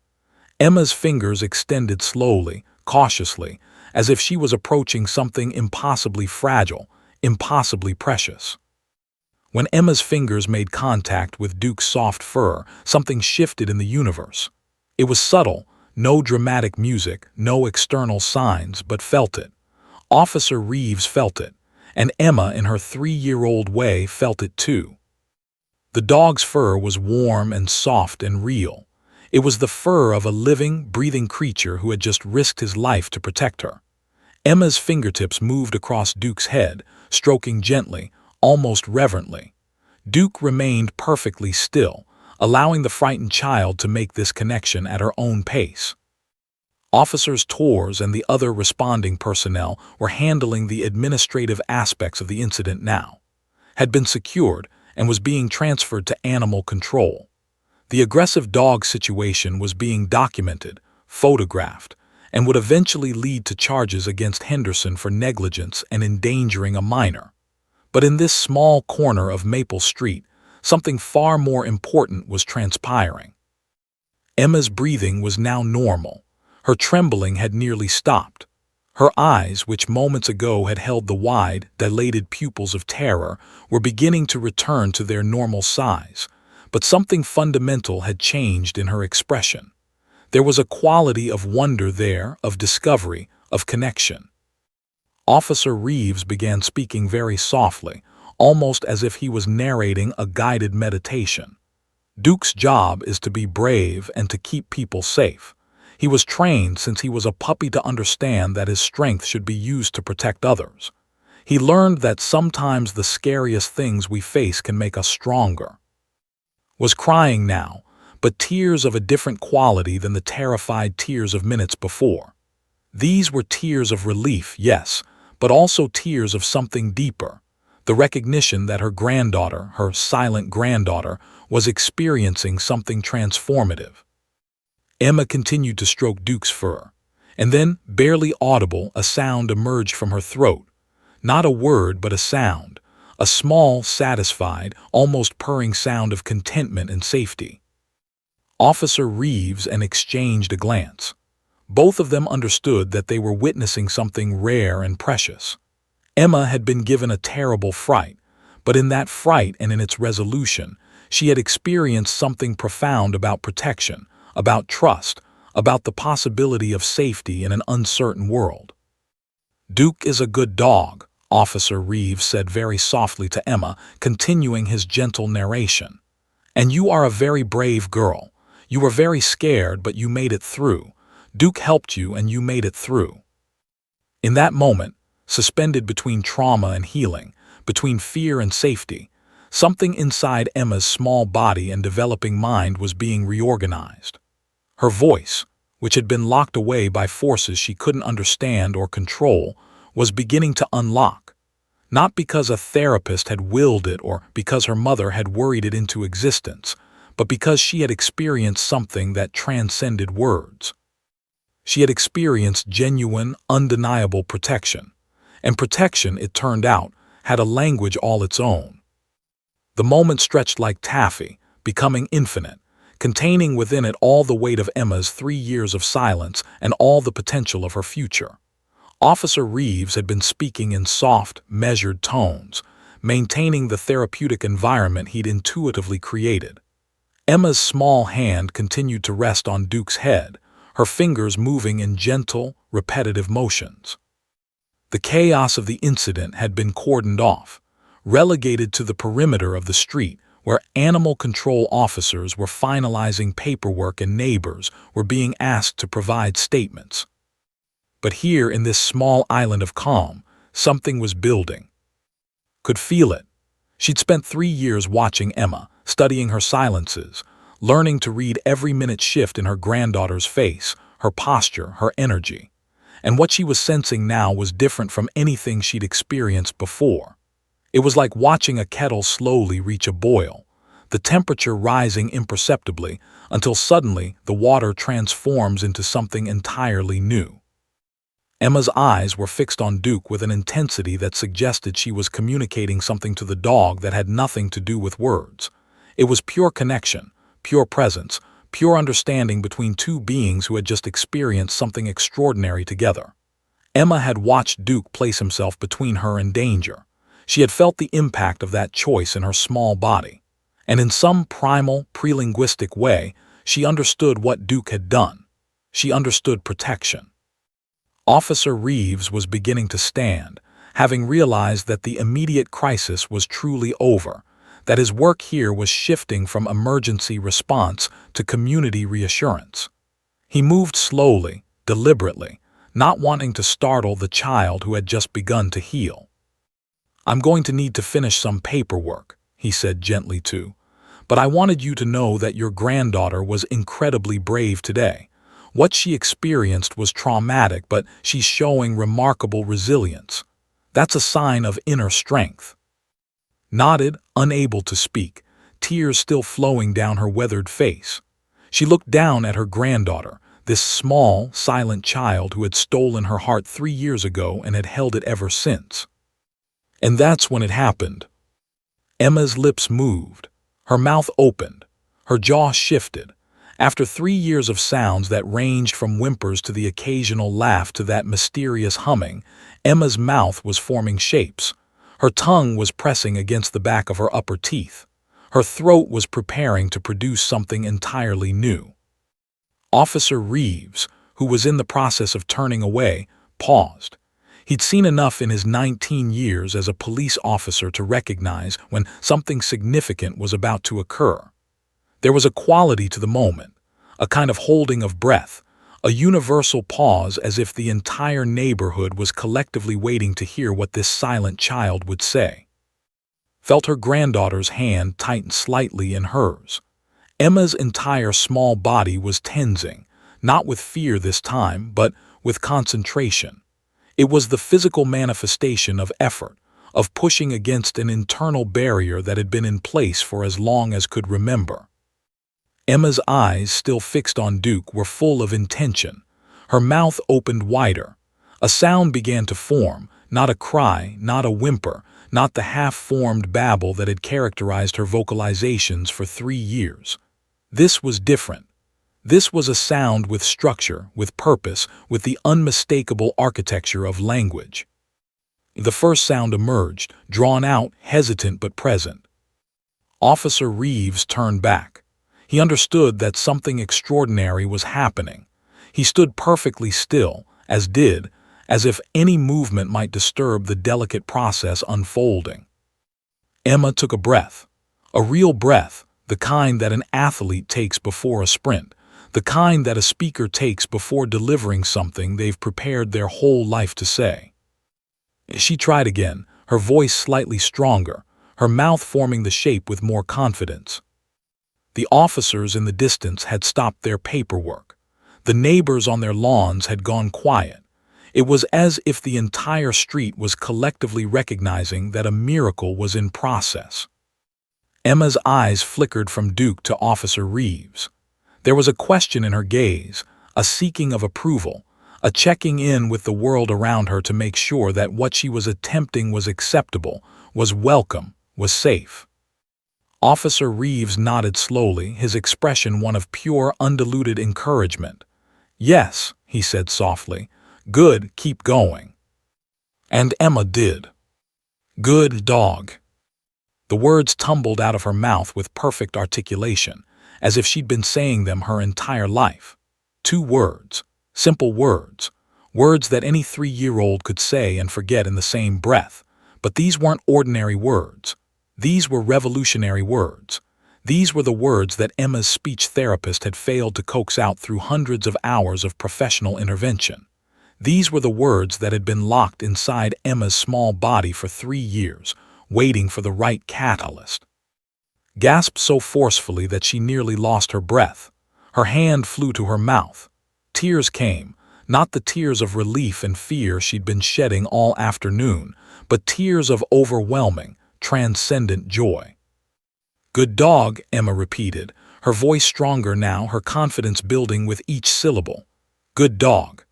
Speaker 1: Emma's fingers extended slowly, cautiously, as if she was approaching something impossibly fragile, impossibly precious. When Emma's fingers made contact with Duke's soft fur, something shifted in the universe. It was subtle, no dramatic music, no external signs, but felt it. Officer Reeves felt it, and Emma, in her 3-year-old way, felt it too. The dog's fur was warm and soft and real. It was the fur of a living, breathing creature who had just risked his life to protect her. Emma's fingertips moved across Duke's head, stroking gently, almost reverently. Duke remained perfectly still, allowing the frightened child to make this connection at her own pace. Officers Torres and the other responding personnel were handling the administrative aspects of the incident now. Had been secured and was being transferred to animal control. The aggressive dog situation was being documented, photographed, and would eventually lead to charges against Henderson for negligence and endangering a minor. But in this small corner of Maple Street, something far more important was transpiring. Emma's breathing was now normal. Her trembling had nearly stopped. Her eyes, which moments ago had held the wide, dilated pupils of terror, were beginning to return to their normal size, but something fundamental had changed in her expression. There was a quality of wonder there, of discovery, of connection. Officer Reeves began speaking very softly, almost as if he was narrating a guided meditation. Duke's job is to be brave and to keep people safe. He was trained since he was a puppy to understand that his strength should be used to protect others. He learned that sometimes the scariest things we face can make us stronger. Was crying now, but tears of a different quality than the terrified tears of minutes before. These were tears of relief, yes, but also tears of something deeper, the recognition that her granddaughter, her silent granddaughter, was experiencing something transformative. Emma continued to stroke Duke's fur, and then, barely audible, a sound emerged from her throat. Not a word, but a sound, a small, satisfied, almost purring sound of contentment and safety. Officer Reeves and exchanged a glance. Both of them understood that they were witnessing something rare and precious. Emma had been given a terrible fright, but in that fright and in its resolution, she had experienced something profound about protection, about trust, about the possibility of safety in an uncertain world. "Duke is a good dog," Officer Reeves said very softly to Emma, continuing his gentle narration. "And you are a very brave girl. You were very scared, but you made it through. Duke helped you and you made it through." In that moment, suspended between trauma and healing, between fear and safety, something inside Emma's small body and developing mind was being reorganized. Her voice, which had been locked away by forces she couldn't understand or control, was beginning to unlock. Not because a therapist had willed it or because her mother had worried it into existence, but because she had experienced something that transcended words. She had experienced genuine, undeniable protection. And protection, it turned out, had a language all its own. The moment stretched like taffy, becoming infinite, containing within it all the weight of Emma's 3 years of silence and all the potential of her future. Officer Reeves had been speaking in soft, measured tones, maintaining the therapeutic environment he'd intuitively created. Emma's small hand continued to rest on Duke's head, her fingers moving in gentle, repetitive motions. The chaos of the incident had been cordoned off, relegated to the perimeter of the street where animal control officers were finalizing paperwork and neighbors were being asked to provide statements. But here in this small island of calm, something was building. Could feel it. She'd spent 3 years watching Emma, studying her silences, learning to read every minute shift in her granddaughter's face, her posture, her energy. And what she was sensing now was different from anything she'd experienced before. It was like watching a kettle slowly reach a boil, the temperature rising imperceptibly until suddenly the water transforms into something entirely new. Emma's eyes were fixed on Duke with an intensity that suggested she was communicating something to the dog that had nothing to do with words. It was pure connection, pure presence, pure understanding between two beings who had just experienced something extraordinary together. Emma had watched Duke place himself between her and danger. She had felt the impact of that choice in her small body. And in some primal, pre-linguistic way, she understood what Duke had done. She understood protection. Officer Reeves was beginning to stand, having realized that the immediate crisis was truly over, that his work here was shifting from emergency response to community reassurance. He moved slowly, deliberately, not wanting to startle the child who had just begun to heal. "I'm going to need to finish some paperwork," he said gently too, "but I wanted you to know that your granddaughter was incredibly brave today. What she experienced was traumatic, but she's showing remarkable resilience. That's a sign of inner strength." Nodded, unable to speak, tears still flowing down her weathered face. She looked down at her granddaughter, this small, silent child who had stolen her heart 3 years ago and had held it ever since. And that's when it happened. Emma's lips moved, her mouth opened, her jaw shifted. After 3 years of sounds that ranged from whimpers to the occasional laugh to that mysterious humming, Emma's mouth was forming shapes. Her tongue was pressing against the back of her upper teeth. Her throat was preparing to produce something entirely new. Officer Reeves, who was in the process of turning away, paused. He'd seen enough in his 19 years as a police officer to recognize when something significant was about to occur. There was a quality to the moment, a kind of holding of breath, a universal pause as if the entire neighborhood was collectively waiting to hear what this silent child would say. Felt her granddaughter's hand tighten slightly in hers. Emma's entire small body was tensing, not with fear this time, but with concentration. It was the physical manifestation of effort, of pushing against an internal barrier that had been in place for as long as could remember. Emma's eyes, still fixed on Duke, were full of intention. Her mouth opened wider. A sound began to form, not a cry, not a whimper, not the half-formed babble that had characterized her vocalizations for 3 years. This was different. This was a sound with structure, with purpose, with the unmistakable architecture of language. The first sound emerged, drawn out, hesitant but present. Officer Reeves turned back. He understood that something extraordinary was happening. He stood perfectly still, as if any movement might disturb the delicate process unfolding. Emma took a breath, a real breath, the kind that an athlete takes before a sprint, the kind that a speaker takes before delivering something they've prepared their whole life to say. She tried again, her voice slightly stronger, her mouth forming the shape with more confidence. The officers in the distance had stopped their paperwork. The neighbors on their lawns had gone quiet. It was as if the entire street was collectively recognizing that a miracle was in process. Emma's eyes flickered from Duke to Officer Reeves. There was a question in her gaze, a seeking of approval, a checking in with the world around her to make sure that what she was attempting was acceptable, was welcome, was safe. Officer Reeves nodded slowly, his expression one of pure, undiluted encouragement. "Yes," he said softly. "Good, keep going." And Emma did. "Good dog." The words tumbled out of her mouth with perfect articulation, as if she'd been saying them her entire life. 2 words, simple words, words that any 3-year-old could say and forget in the same breath. But these weren't ordinary words. These were revolutionary words. These were the words that Emma's speech therapist had failed to coax out through hundreds of hours of professional intervention. These were the words that had been locked inside Emma's small body for 3 years, waiting for the right catalyst. Gasped so forcefully that she nearly lost her breath. Her hand flew to her mouth. Tears came, not the tears of relief and fear she'd been shedding all afternoon, but tears of overwhelming, transcendent joy. "Good dog," Emma repeated, her voice stronger now, her confidence building with each syllable. "Good dog."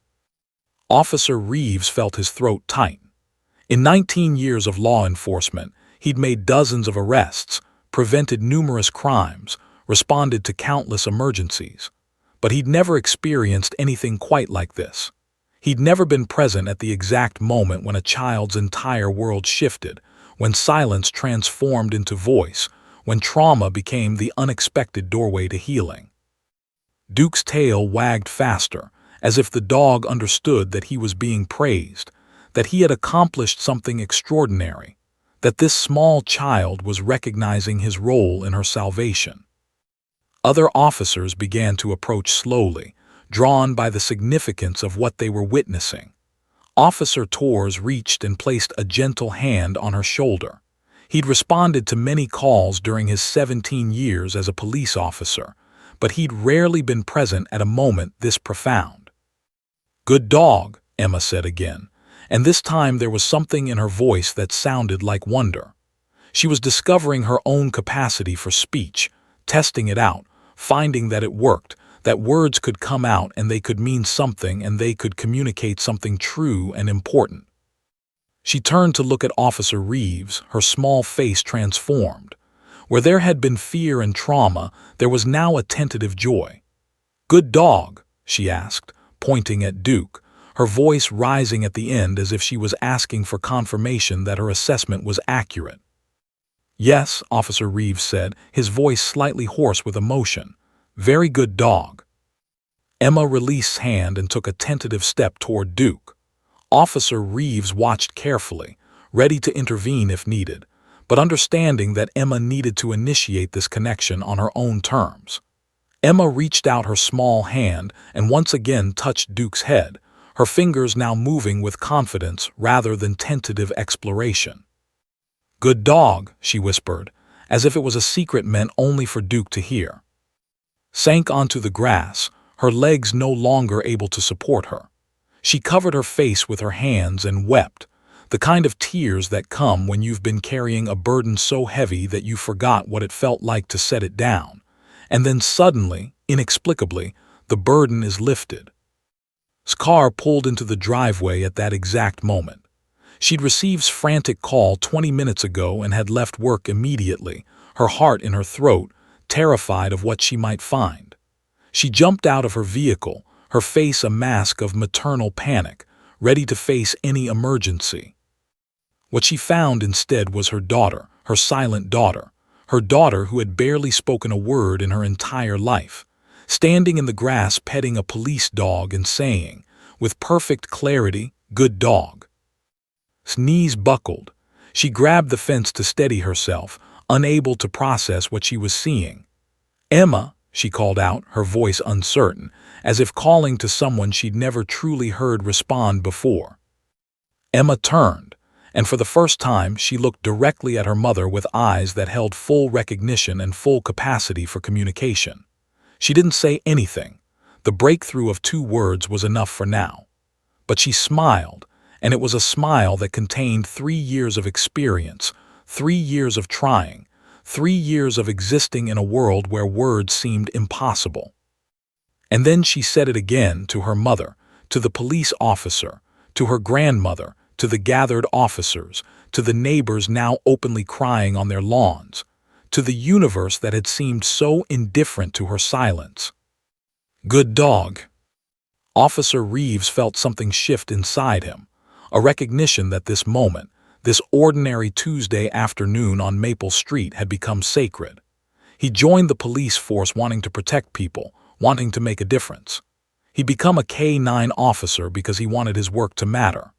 Speaker 1: Officer Reeves felt his throat tighten. In 19 years of law enforcement, he'd made dozens of arrests, prevented numerous crimes, responded to countless emergencies. But he'd never experienced anything quite like this. He'd never been present at the exact moment when a child's entire world shifted, when silence transformed into voice, when trauma became the unexpected doorway to healing. Duke's tail wagged faster, as if the dog understood that he was being praised, that he had accomplished something extraordinary, that this small child was recognizing his role in her salvation. Other officers began to approach slowly, drawn by the significance of what they were witnessing. Officer Torres reached and placed a gentle hand on her shoulder. He'd responded to many calls during his 17 years as a police officer, but he'd rarely been present at a moment this profound. "Good dog," Emma said again, and this time there was something in her voice that sounded like wonder. She was discovering her own capacity for speech, testing it out, finding that it worked, that words could come out and they could mean something and they could communicate something true and important. She turned to look at Officer Reeves, her small face transformed. Where there had been fear and trauma, there was now a tentative joy. "Good dog?" she asked, pointing at Duke, her voice rising at the end as if she was asking for confirmation that her assessment was accurate. "Yes," Officer Reeves said, his voice slightly hoarse with emotion. "Very good dog." Emma released his hand and took a tentative step toward Duke. Officer Reeves watched carefully, ready to intervene if needed, but understanding that Emma needed to initiate this connection on her own terms. Emma reached out her small hand and once again touched Duke's head, her fingers now moving with confidence rather than tentative exploration. "Good dog," she whispered, as if it was a secret meant only for Duke to hear. Sank onto the grass, her legs no longer able to support her. She covered her face with her hands and wept, the kind of tears that come when you've been carrying a burden so heavy that you forgot what it felt like to set it down, and then suddenly, inexplicably, the burden is lifted. Car pulled into the driveway at that exact moment. She'd received a frantic call 20 minutes ago and had left work immediately, her heart in her throat, terrified of what she might find. She jumped out of her vehicle, her face a mask of maternal panic, ready to face any emergency. What she found instead was her daughter, her silent daughter, her daughter who had barely spoken a word in her entire life, standing in the grass petting a police dog and saying, with perfect clarity, "Good dog." Her knees buckled. She grabbed the fence to steady herself, unable to process what she was seeing. "Emma," she called out, her voice uncertain, as if calling to someone she'd never truly heard respond before. Emma turned, and for the first time she looked directly at her mother with eyes that held full recognition and full capacity for communication. She didn't say anything. The breakthrough of 2 words was enough for now. But she smiled, and it was a smile that contained 3 years of experience, 3 years of trying, 3 years of existing in a world where words seemed impossible. And then she said it again to her mother, to the police officer, to her grandmother, to the gathered officers, to the neighbors now openly crying on their lawns, to the universe that had seemed so indifferent to her silence. "Good dog." Officer Reeves felt something shift inside him, a recognition that this moment, this ordinary Tuesday afternoon on Maple Street had become sacred. He joined the police force wanting to protect people, wanting to make a difference. He'd become a K-9 officer because he wanted his work to matter.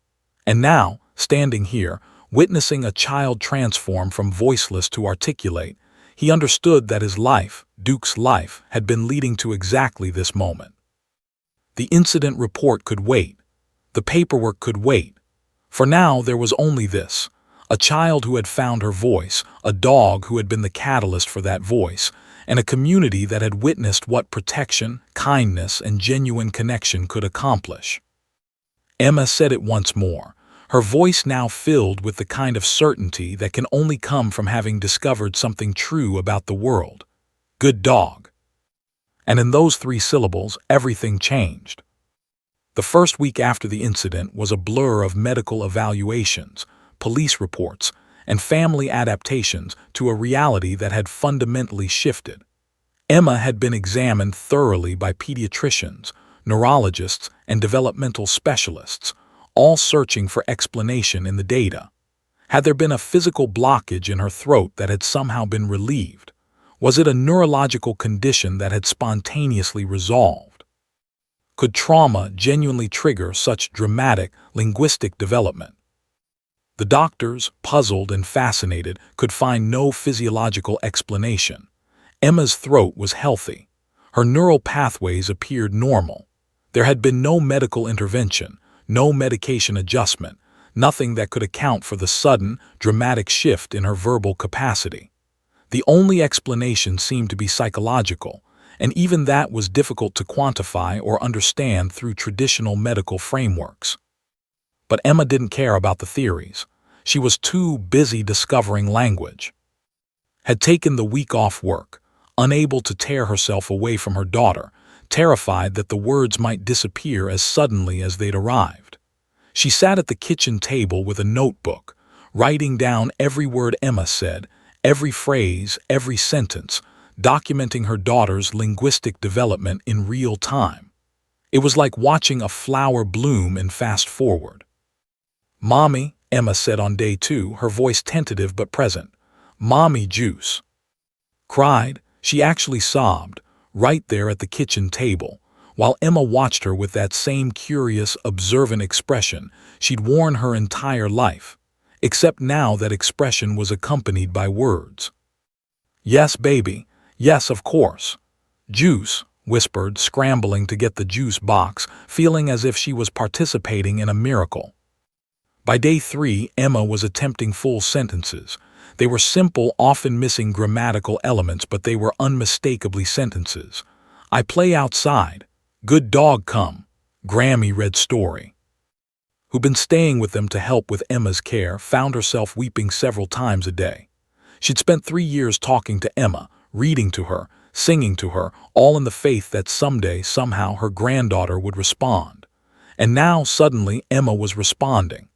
Speaker 1: And now, standing here, witnessing a child transform from voiceless to articulate, he understood that his life, Duke's life, had been leading to exactly this moment. The incident report could wait. The paperwork could wait. For now, there was only this: a child who had found her voice, a dog who had been the catalyst for that voice, and a community that had witnessed what protection, kindness, and genuine connection could accomplish. Emma said it once more, her voice now filled with the kind of certainty that can only come from having discovered something true about the world. Good dog. And in those 3 syllables, everything changed. The first week after the incident was a blur of medical evaluations, police reports, and family adaptations to a reality that had fundamentally shifted. Emma had been examined thoroughly by pediatricians, neurologists, and developmental specialists, all searching for explanation in the data. Had there been a physical blockage in her throat that had somehow been relieved? Was it a neurological condition that had spontaneously resolved? Could trauma genuinely trigger such dramatic linguistic development? The doctors, puzzled and fascinated, could find no physiological explanation. Emma's throat was healthy. Her neural pathways appeared normal. There had been no medical intervention, no medication adjustment, nothing that could account for the sudden, dramatic shift in her verbal capacity. The only explanation seemed to be psychological, and even that was difficult to quantify or understand through traditional medical frameworks. But Emma didn't care about the theories. She was too busy discovering language. Had taken the week off work, unable to tear herself away from her daughter, terrified that the words might disappear as suddenly as they'd arrived. She sat at the kitchen table with a notebook, writing down every word Emma said, every phrase, every sentence, documenting her daughter's linguistic development in real time. It was like watching a flower bloom in fast forward. "Mommy," Emma said on day 2, her voice tentative but present. "Mommy juice." Cried, she actually sobbed, right there at the kitchen table, while Emma watched her with that same curious, observant expression she'd worn her entire life, except now that expression was accompanied by words. "Yes, baby. Yes, of course." "Juice," whispered, scrambling to get the juice box, feeling as if she was participating in a miracle. By day 3, Emma was attempting full sentences. They were simple, often missing grammatical elements, but they were unmistakably sentences. "I play outside." "Good dog come." Grammy read story. Who'd been staying with them to help with Emma's care, found herself weeping several times a day. She'd spent 3 years talking to Emma, reading to her, singing to her, all in the faith that someday, somehow, her granddaughter would respond. And now, suddenly, Emma was responding.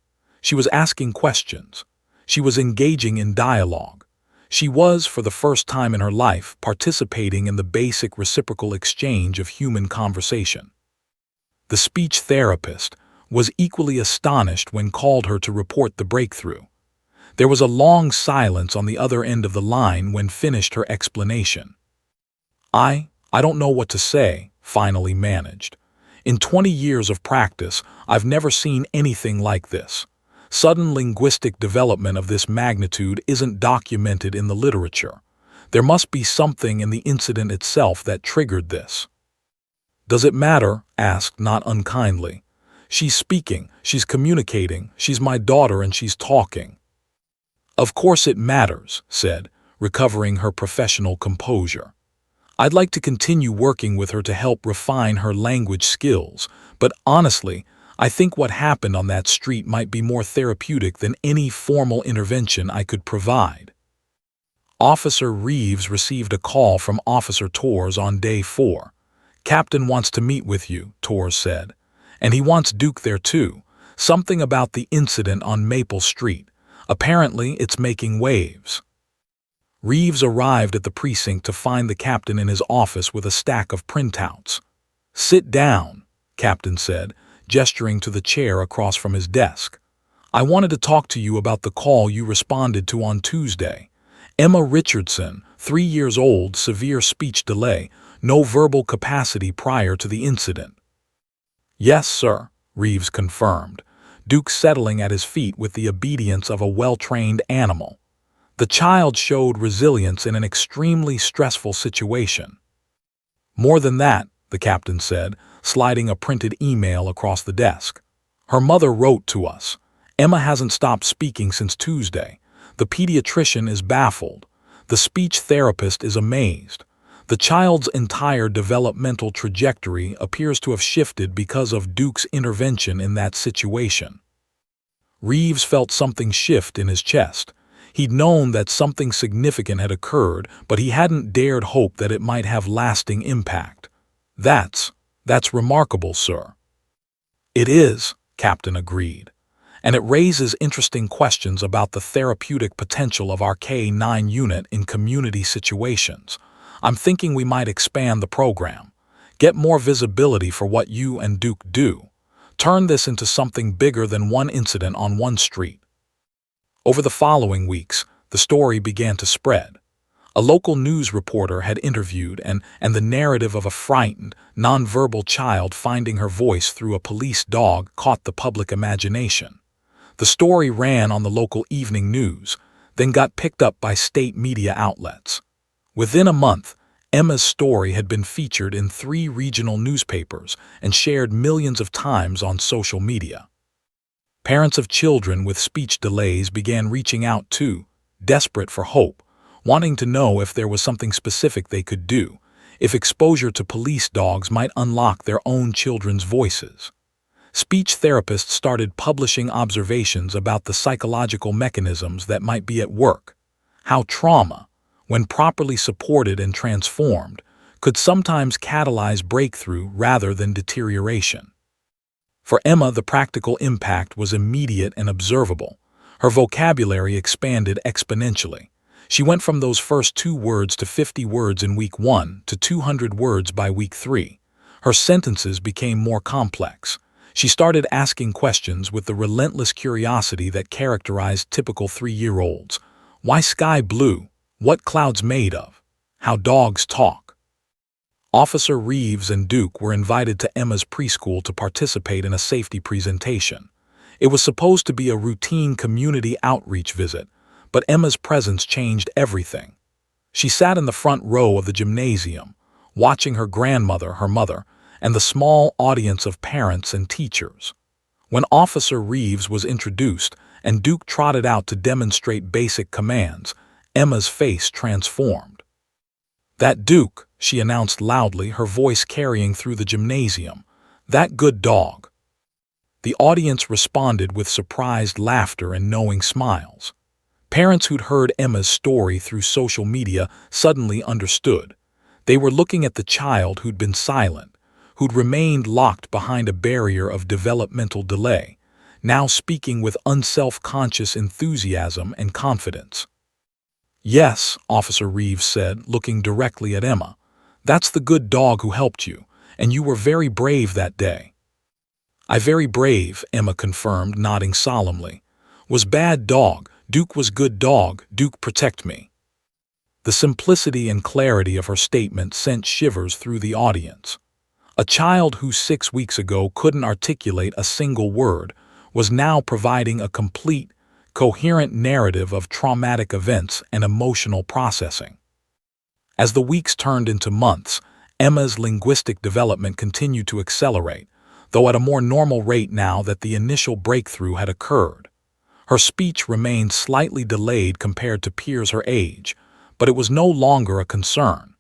Speaker 1: She was asking questions. She was engaging in dialogue. She was, for the first time in her life, participating in the basic reciprocal exchange of human conversation. The speech therapist was equally astonished when called her to report the breakthrough. There was a long silence on the other end of the line when finished her explanation. I don't know what to say," finally managed. "In 20 years of practice, I've never seen anything like this. Sudden linguistic development of this magnitude isn't documented in the literature. There must be something in the incident itself that triggered this." "Does it matter?" asked, not unkindly. "She's speaking, she's communicating, she's my daughter and she's talking." "Of course it matters," said, recovering her professional composure. "I'd like to continue working with her to help refine her language skills, but honestly, I think what happened on that street might be more therapeutic than any formal intervention I could provide." Officer Reeves received a call from Officer Torres on day 4. "Captain wants to meet with you," Torres said. "And he wants Duke there too. Something about the incident on Maple Street. Apparently, it's making waves." Reeves arrived at the precinct to find the captain in his office with a stack of printouts. "Sit down," Captain said, gesturing to the chair across from his desk. "I wanted to talk to you about the call you responded to on Tuesday. Emma Richardson, 3 years old, severe speech delay, no verbal capacity prior to the incident." "Yes, sir," Reeves confirmed, Duke settling at his feet with the obedience of a well-trained animal. The child showed resilience in an extremely stressful situation. "More than that," the captain said, sliding a printed email across the desk. "Her mother wrote to us. Emma hasn't stopped speaking since Tuesday. The pediatrician is baffled. The speech therapist is amazed. The child's entire developmental trajectory appears to have shifted because of Duke's intervention in that situation." Reeves felt something shift in his chest. He'd known that something significant had occurred, but he hadn't dared hope that it might have lasting impact. That's remarkable, sir. It is, Captain agreed. And it raises interesting questions about the therapeutic potential of our K-9 unit in community situations. I'm thinking we might expand the program, get more visibility for what you and Duke do, turn this into something bigger than one incident on one street. Over the following weeks, the story began to spread. A local news reporter had interviewed and the narrative of a frightened, nonverbal child finding her voice through a police dog caught the public imagination. The story ran on the local evening news, then got picked up by state media outlets. Within a month, Emma's story had been featured in 3 regional newspapers and shared millions of times on social media. Parents of children with speech delays began reaching out too, desperate for hope, wanting to know if there was something specific they could do, if exposure to police dogs might unlock their own children's voices. Speech therapists started publishing observations about the psychological mechanisms that might be at work, how trauma, when properly supported and transformed, could sometimes catalyze breakthrough rather than deterioration. For Emma, the practical impact was immediate and observable. Her vocabulary expanded exponentially. She went from those first 2 words to 50 words in week 1 to 200 words by week 3. Her sentences became more complex. She started asking questions with the relentless curiosity that characterized typical 3-year-olds. Why sky blue? What clouds made of? How dogs talk. Officer Reeves and Duke were invited to Emma's preschool to participate in a safety presentation. It was supposed to be a routine community outreach visit, but Emma's presence changed everything. She sat in the front row of the gymnasium, watching her grandmother, her mother, and the small audience of parents and teachers. When Officer Reeves was introduced and Duke trotted out to demonstrate basic commands, Emma's face transformed. "That Duke," she announced loudly, her voice carrying through the gymnasium. "That good dog." The audience responded with surprised laughter and knowing smiles. Parents who'd heard Emma's story through social media suddenly understood. They were looking at the child who'd been silent, who'd remained locked behind a barrier of developmental delay, now speaking with unself-conscious enthusiasm and confidence. "Yes," Officer Reeves said, looking directly at Emma. "That's the good dog who helped you, and you were very brave that day." "I very brave," Emma confirmed, nodding solemnly. "Was bad dog, Duke was good dog, Duke protect me." The simplicity and clarity of her statement sent shivers through the audience. A child who 6 weeks ago couldn't articulate a single word was now providing a complete, coherent narrative of traumatic events and emotional processing. As the weeks turned into months, Emma's linguistic development continued to accelerate, though at a more normal rate now that the initial breakthrough had occurred. Her speech remained slightly delayed compared to peers her age, but it was no longer a concern.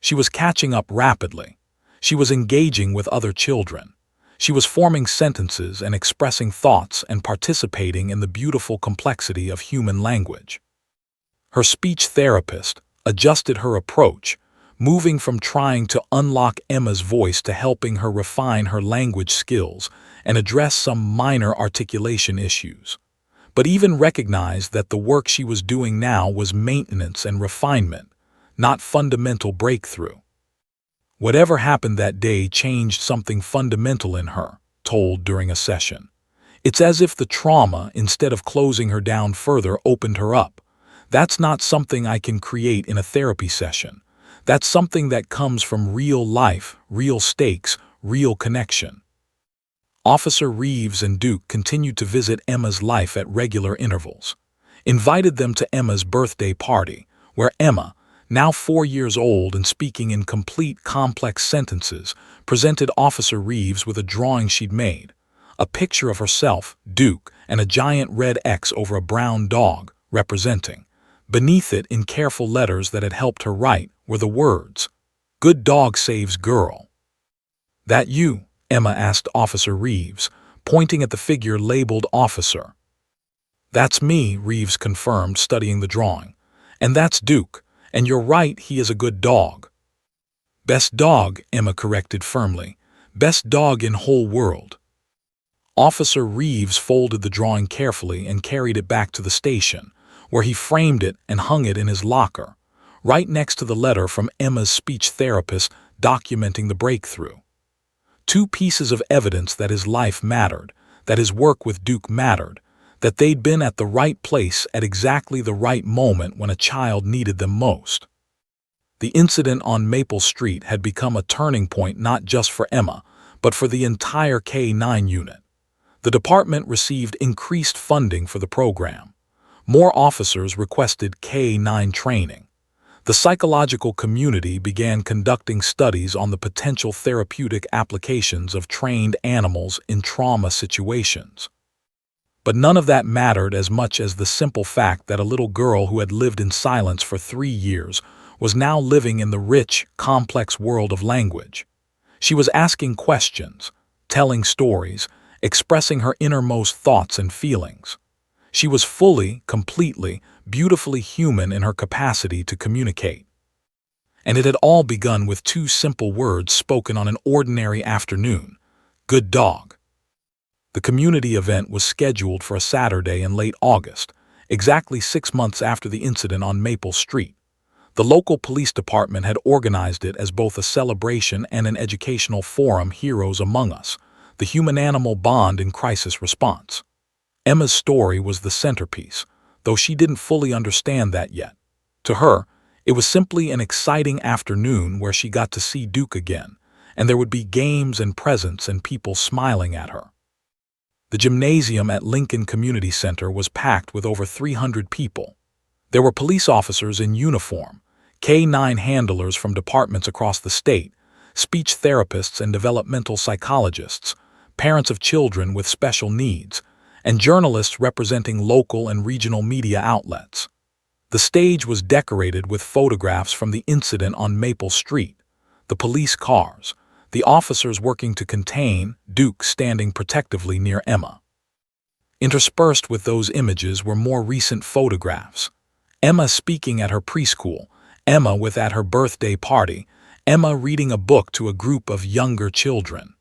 Speaker 1: She was catching up rapidly. She was engaging with other children. She was forming sentences and expressing thoughts and participating in the beautiful complexity of human language. Her speech therapist adjusted her approach, moving from trying to unlock Emma's voice to helping her refine her language skills and address some minor articulation issues, but even recognized that the work she was doing now was maintenance and refinement, not fundamental breakthrough. Whatever happened that day changed something fundamental in her, told during a session. It's as if the trauma, instead of closing her down further, opened her up. That's not something I can create in a therapy session. That's something that comes from real life, real stakes, real connection. Officer Reeves and Duke continued to visit Emma's life at regular intervals, invited them to Emma's birthday party, where Emma, now 4 years old and speaking in complete, complex sentences, presented Officer Reeves with a drawing she'd made, a picture of herself, Duke, and a giant red X over a brown dog, representing. Beneath it, in careful letters that had helped her write, were the words, "Good dog saves girl." "That you?" Emma asked Officer Reeves, pointing at the figure labeled Officer. "That's me," Reeves confirmed, studying the drawing. "And that's Duke. And you're right, he is a good dog." "Best dog," Emma corrected firmly. "Best dog in whole world." Officer Reeves folded the drawing carefully and carried it back to the station, where he framed it and hung it in his locker, right next to the letter from Emma's speech therapist documenting the breakthrough. Two pieces of evidence that his life mattered, that his work with Duke mattered, that they'd been at the right place at exactly the right moment when a child needed them most. The incident on Maple Street had become a turning point not just for Emma, but for the entire K-9 unit. The department received increased funding for the program. More officers requested K-9 training. The psychological community began conducting studies on the potential therapeutic applications of trained animals in trauma situations. But none of that mattered as much as the simple fact that a little girl who had lived in silence for 3 years was now living in the rich, complex world of language. She was asking questions, telling stories, expressing her innermost thoughts and feelings. She was fully, completely, beautifully human in her capacity to communicate. And it had all begun with 2 simple words spoken on an ordinary afternoon: "Good dog." The community event was scheduled for a Saturday in late August, exactly 6 months after the incident on Maple Street. The local police department had organized it as both a celebration and an educational forum, Heroes Among Us, the human-animal bond in crisis response. Emma's story was the centerpiece, though she didn't fully understand that yet. To her, it was simply an exciting afternoon where she got to see Duke again, and there would be games and presents and people smiling at her. The gymnasium at Lincoln Community Center was packed with over 300 people. There were police officers in uniform, K-9 handlers from departments across the state, speech therapists and developmental psychologists, parents of children with special needs, and journalists representing local and regional media outlets. The stage was decorated with photographs from the incident on Maple Street, the police cars, the officers working to contain, Duke standing protectively near Emma. Interspersed with those images were more recent photographs. Emma speaking at her preschool, Emma with at her birthday party, Emma reading a book to a group of younger children.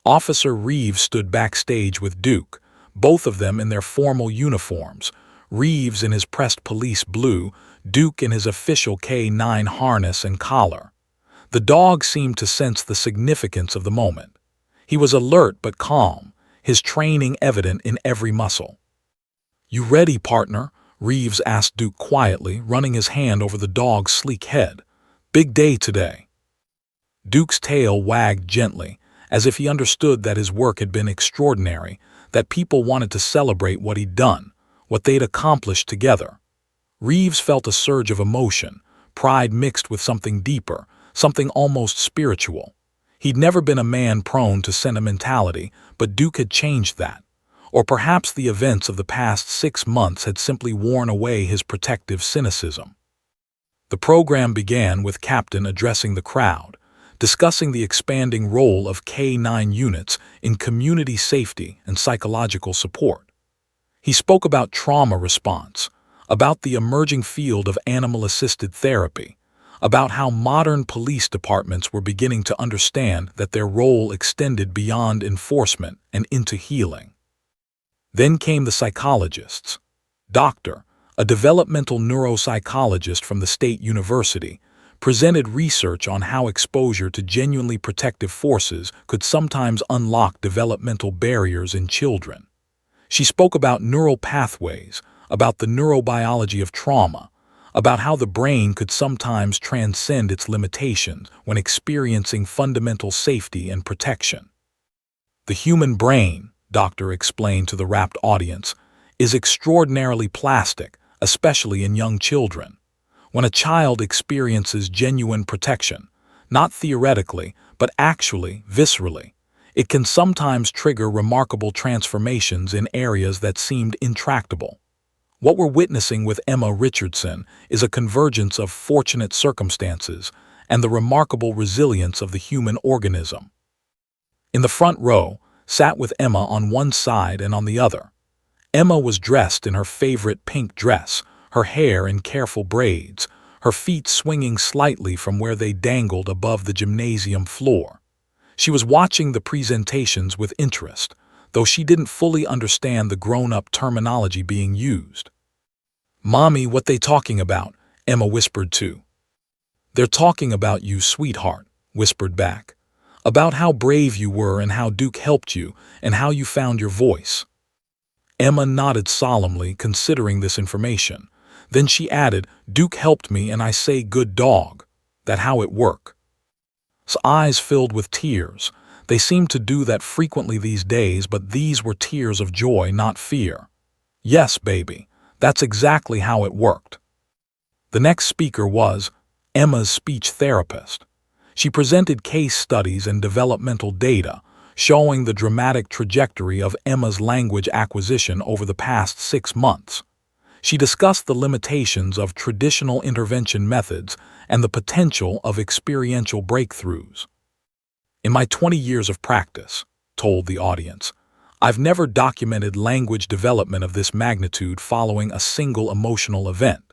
Speaker 1: Officer Reeves stood backstage with Duke, both of them in their formal uniforms, Reeves in his pressed police blue, Duke in his official K-9 harness and collar. The dog seemed to sense the significance of the moment. He was alert but calm, his training evident in every muscle. "You ready, partner?" Reeves asked Duke quietly, running his hand over the dog's sleek head. "Big day today." Duke's tail wagged gently, as if he understood that his work had been extraordinary, that people wanted to celebrate what he'd done, what they'd accomplished together. Reeves felt a surge of emotion, pride mixed with something deeper, something almost spiritual. He'd never been a man prone to sentimentality, but Duke had changed that. Or perhaps the events of the past 6 months had simply worn away his protective cynicism. The program began with Captain addressing the crowd, discussing the expanding role of K-9 units in community safety and psychological support. He spoke about trauma response, about the emerging field of animal-assisted therapy, about how modern police departments were beginning to understand that their role extended beyond enforcement and into healing. Then came the psychologists. Doctor, a developmental neuropsychologist from the State University, presented research on how exposure to genuinely protective forces could sometimes unlock developmental barriers in children. She spoke about neural pathways, about the neurobiology of trauma, about how the brain could sometimes transcend its limitations when experiencing fundamental safety and protection. "The human brain," Doctor explained to the rapt audience, "is extraordinarily plastic, especially in young children. When a child experiences genuine protection, not theoretically, but actually, viscerally, it can sometimes trigger remarkable transformations in areas that seemed intractable. What we're witnessing with Emma Richardson is a convergence of fortunate circumstances and the remarkable resilience of the human organism." In the front row, sat with Emma on one side and on the other, Emma was dressed in her favorite pink dress, her hair in careful braids, her feet swinging slightly from where they dangled above the gymnasium floor. She was watching the presentations with interest, though she didn't fully understand the grown-up terminology being used. "Mommy, what they talking about?" Emma whispered too. "They're talking about you, sweetheart," whispered back. "About how brave you were and how Duke helped you and how you found your voice." Emma nodded solemnly, considering this information. Then she added, "Duke helped me and I say good dog. That how it work?" His eyes filled with tears. They seemed to do that frequently these days, but these were tears of joy, not fear. "Yes, baby, that's exactly how it worked." The next speaker was Emma's speech therapist. She presented case studies and developmental data, showing the dramatic trajectory of Emma's language acquisition over the past 6 months. She discussed the limitations of traditional intervention methods and the potential of experiential breakthroughs. "In my 20 years of practice," told the audience, "I've never documented language development of this magnitude following a single emotional event."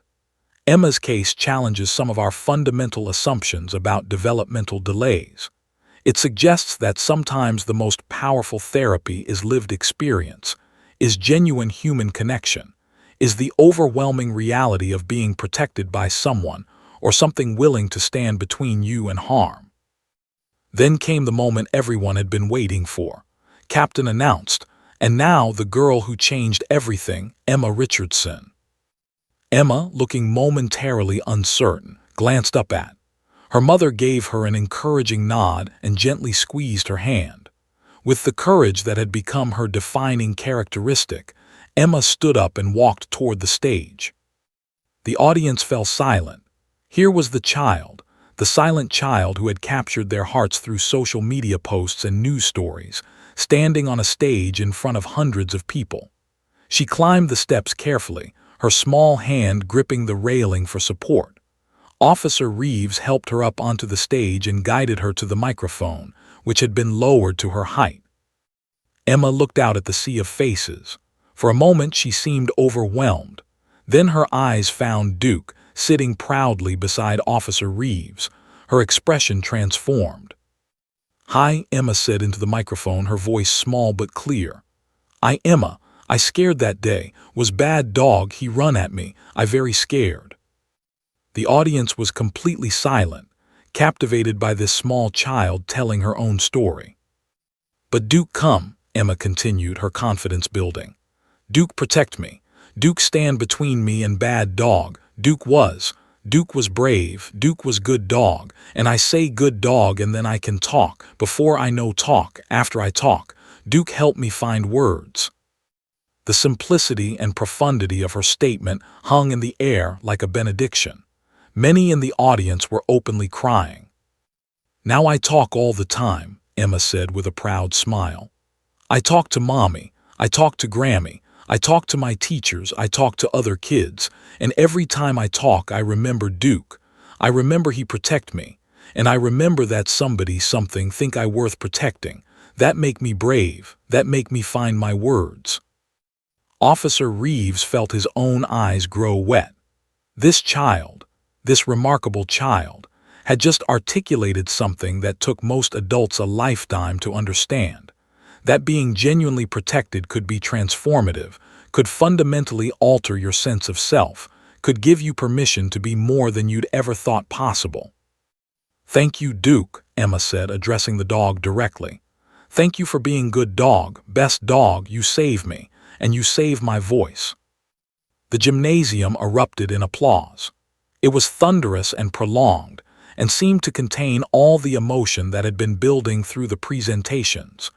Speaker 1: Emma's case challenges some of our fundamental assumptions about developmental delays. It suggests that sometimes the most powerful therapy is lived experience, is genuine human connection, is the overwhelming reality of being protected by someone or something willing to stand between you and harm. Then came the moment everyone had been waiting for. Captain announced, "And now the girl who changed everything, Emma Richardson." Emma, looking momentarily uncertain, glanced up at. Her mother gave her an encouraging nod and gently squeezed her hand. With the courage that had become her defining characteristic, Emma stood up and walked toward the stage. The audience fell silent. Here was the silent child who had captured their hearts through social media posts and news stories, standing on a stage in front of hundreds of people. She climbed the steps carefully, her small hand gripping the railing for support. Officer Reeves helped her up onto the stage and guided her to the microphone, which had been lowered to her height. Emma looked out at the sea of faces. For a moment she seemed overwhelmed. Then her eyes found Duke, sitting proudly beside Officer Reeves. Her expression transformed. "Hi," Emma said into the microphone, her voice small but clear. Emma, I scared that day. Was bad dog, he run at me. I very scared." The audience was completely silent, captivated by this small child telling her own story. "But Duke come," Emma continued, her confidence building. "Duke protect me. Duke stand between me and bad dog. Duke was brave, Duke was good dog, and I say good dog and then I can talk, before I know talk, after I talk. Duke help me find words." The simplicity and profundity of her statement hung in the air like a benediction. Many in the audience were openly crying. "Now I talk all the time," Emma said with a proud smile. "I talk to Mommy, I talk to Grammy, I talk to my teachers, I talk to other kids, and every time I talk I remember Duke. I remember he protect me, and I remember that something think I worth protecting. That make me brave, that make me find my words." Officer Reeves felt his own eyes grow wet. This child, this remarkable child, had just articulated something that took most adults a lifetime to understand. That being genuinely protected could be transformative, could fundamentally alter your sense of self, could give you permission to be more than you'd ever thought possible. "Thank you, Duke," Emma said, addressing the dog directly. "Thank you for being good dog, best dog, you save me, and you save my voice." The gymnasium erupted in applause. It was thunderous and prolonged, and seemed to contain all the emotion that had been building through the presentations.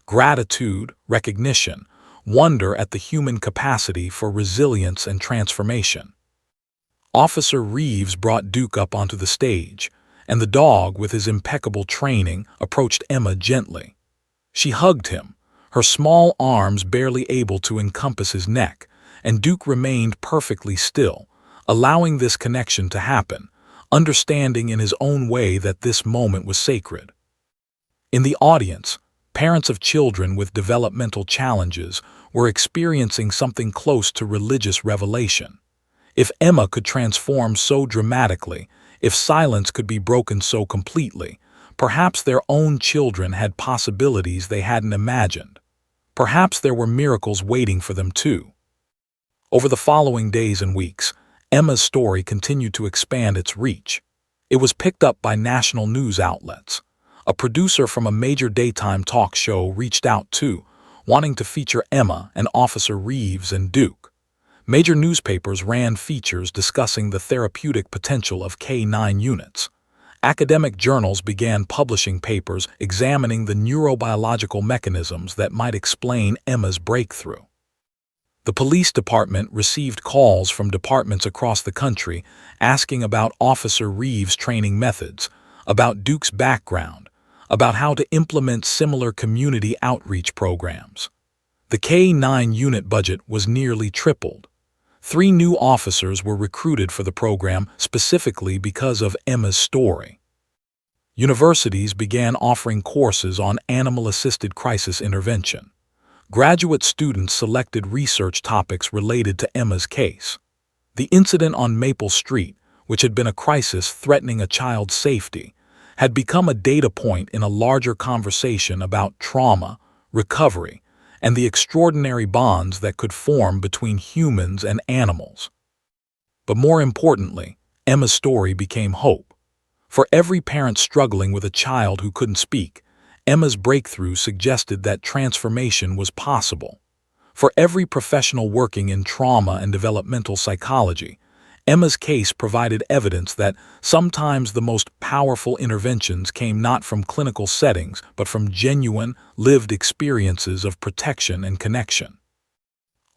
Speaker 1: Gratitude, recognition, wonder at the human capacity for resilience and transformation. Officer Reeves brought Duke up onto the stage, and the dog, with his impeccable training, approached Emma gently. She hugged him, her small arms barely able to encompass his neck, and Duke remained perfectly still, allowing this connection to happen, understanding in his own way that this moment was sacred. In the audience, parents of children with developmental challenges were experiencing something close to religious revelation. If Emma could transform so dramatically, if silence could be broken so completely, perhaps their own children had possibilities they hadn't imagined. Perhaps there were miracles waiting for them too. Over the following days and weeks, Emma's story continued to expand its reach. It was picked up by national news outlets. A producer from a major daytime talk show reached out too, wanting to feature Emma and Officer Reeves and Duke. Major newspapers ran features discussing the therapeutic potential of K9 units. Academic journals began publishing papers examining the neurobiological mechanisms that might explain Emma's breakthrough. The police department received calls from departments across the country asking about Officer Reeves' training methods, about Duke's background, about how to implement similar community outreach programs. The K9 unit budget was nearly tripled. 3 new officers were recruited for the program specifically because of Emma's story. Universities began offering courses on animal-assisted crisis intervention. Graduate students selected research topics related to Emma's case. The incident on Maple Street, which had been a crisis threatening a child's safety, had become a data point in a larger conversation about trauma, recovery, and the extraordinary bonds that could form between humans and animals. But more importantly, Emma's story became hope. For every parent struggling with a child who couldn't speak, Emma's breakthrough suggested that transformation was possible. For every professional working in trauma and developmental psychology, Emma's case provided evidence that sometimes the most powerful interventions came not from clinical settings but from genuine, lived experiences of protection and connection.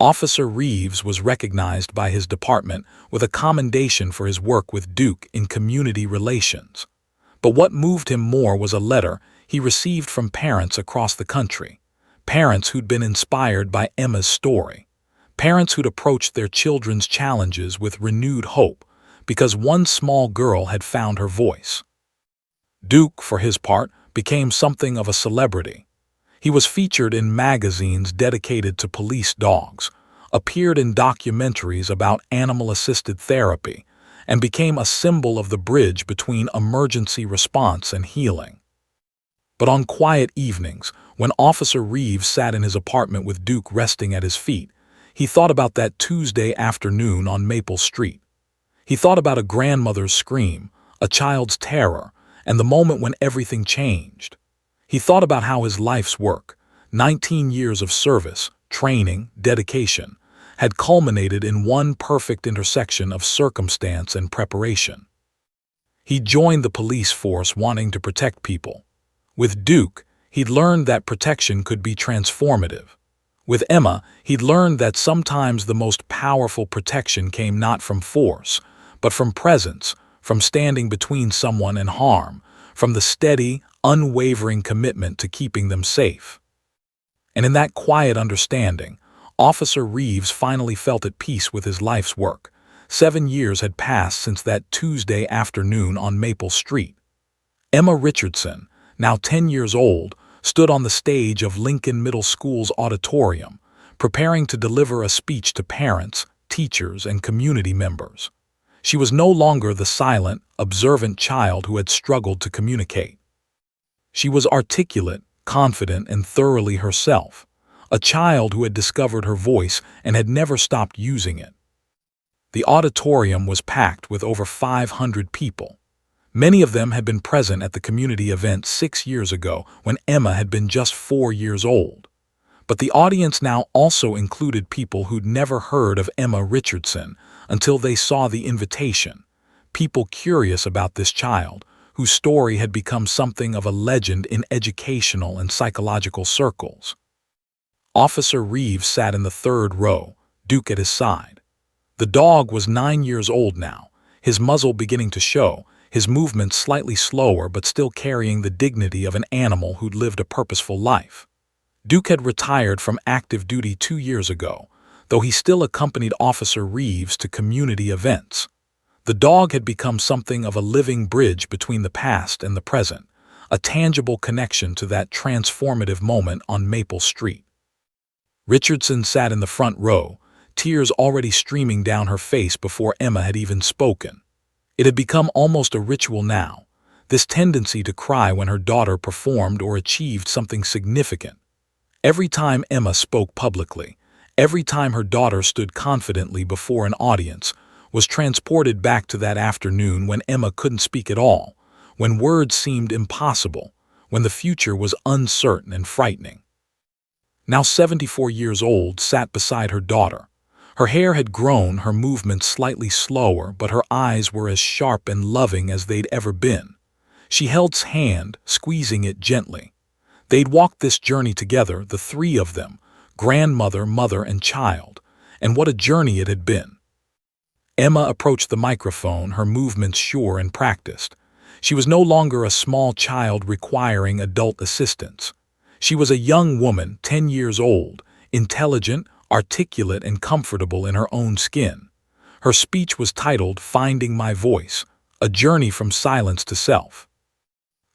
Speaker 1: Officer Reeves was recognized by his department with a commendation for his work with Duke in community relations. But what moved him more was a letter he received from parents across the country, parents who'd been inspired by Emma's story, parents who'd approached their children's challenges with renewed hope because one small girl had found her voice. Duke, for his part, became something of a celebrity. He was featured in magazines dedicated to police dogs, appeared in documentaries about animal-assisted therapy, and became a symbol of the bridge between emergency response and healing. But on quiet evenings, when Officer Reeves sat in his apartment with Duke resting at his feet, he thought about that Tuesday afternoon on Maple Street. He thought about a grandmother's scream, a child's terror, and the moment when everything changed. He thought about how his life's work, 19 years of service, training, dedication, had culminated in one perfect intersection of circumstance and preparation. He joined the police force wanting to protect people. With Duke, he'd learned that protection could be transformative. With Emma, he'd learned that sometimes the most powerful protection came not from force, but from presence, from standing between someone and harm, from the steady, unwavering commitment to keeping them safe. And in that quiet understanding, Officer Reeves finally felt at peace with his life's work. 7 years had passed since that Tuesday afternoon on Maple Street. Emma Richardson, now 10 years old, stood on the stage of Lincoln Middle School's auditorium, preparing to deliver a speech to parents, teachers, and community members. She was no longer the silent, observant child who had struggled to communicate. She was articulate, confident, and thoroughly herself, a child who had discovered her voice and had never stopped using it. The auditorium was packed with over 500 people. Many of them had been present at the community event 6 years ago when Emma had been just 4 years old. But the audience now also included people who'd never heard of Emma Richardson until they saw the invitation, people curious about this child, whose story had become something of a legend in educational and psychological circles. Officer Reeves sat in the 3rd row, Duke at his side. The dog was 9 years old now, his muzzle beginning to show, his movements slightly slower but still carrying the dignity of an animal who'd lived a purposeful life. Duke had retired from active duty 2 years ago, though he still accompanied Officer Reeves to community events. The dog had become something of a living bridge between the past and the present, a tangible connection to that transformative moment on Maple Street. Richardson sat in the front row, tears already streaming down her face before Emma had even spoken. It had become almost a ritual now, this tendency to cry when her daughter performed or achieved something significant. Every time Emma spoke publicly, every time her daughter stood confidently before an audience, was transported back to that afternoon when Emma couldn't speak at all, when words seemed impossible, when the future was uncertain and frightening. Now 74 years old, sat beside her daughter. Her hair had grown, her movements slightly slower, but her eyes were as sharp and loving as they'd ever been. She held his hand, squeezing it gently. They'd walked this journey together, the three of them, grandmother, mother, and child, and what a journey it had been. Emma approached the microphone, her movements sure and practiced. She was no longer a small child requiring adult assistance. She was a young woman, 10 years old, intelligent, articulate, and comfortable in her own skin. Her speech was titled Finding My Voice, a journey from silence to self.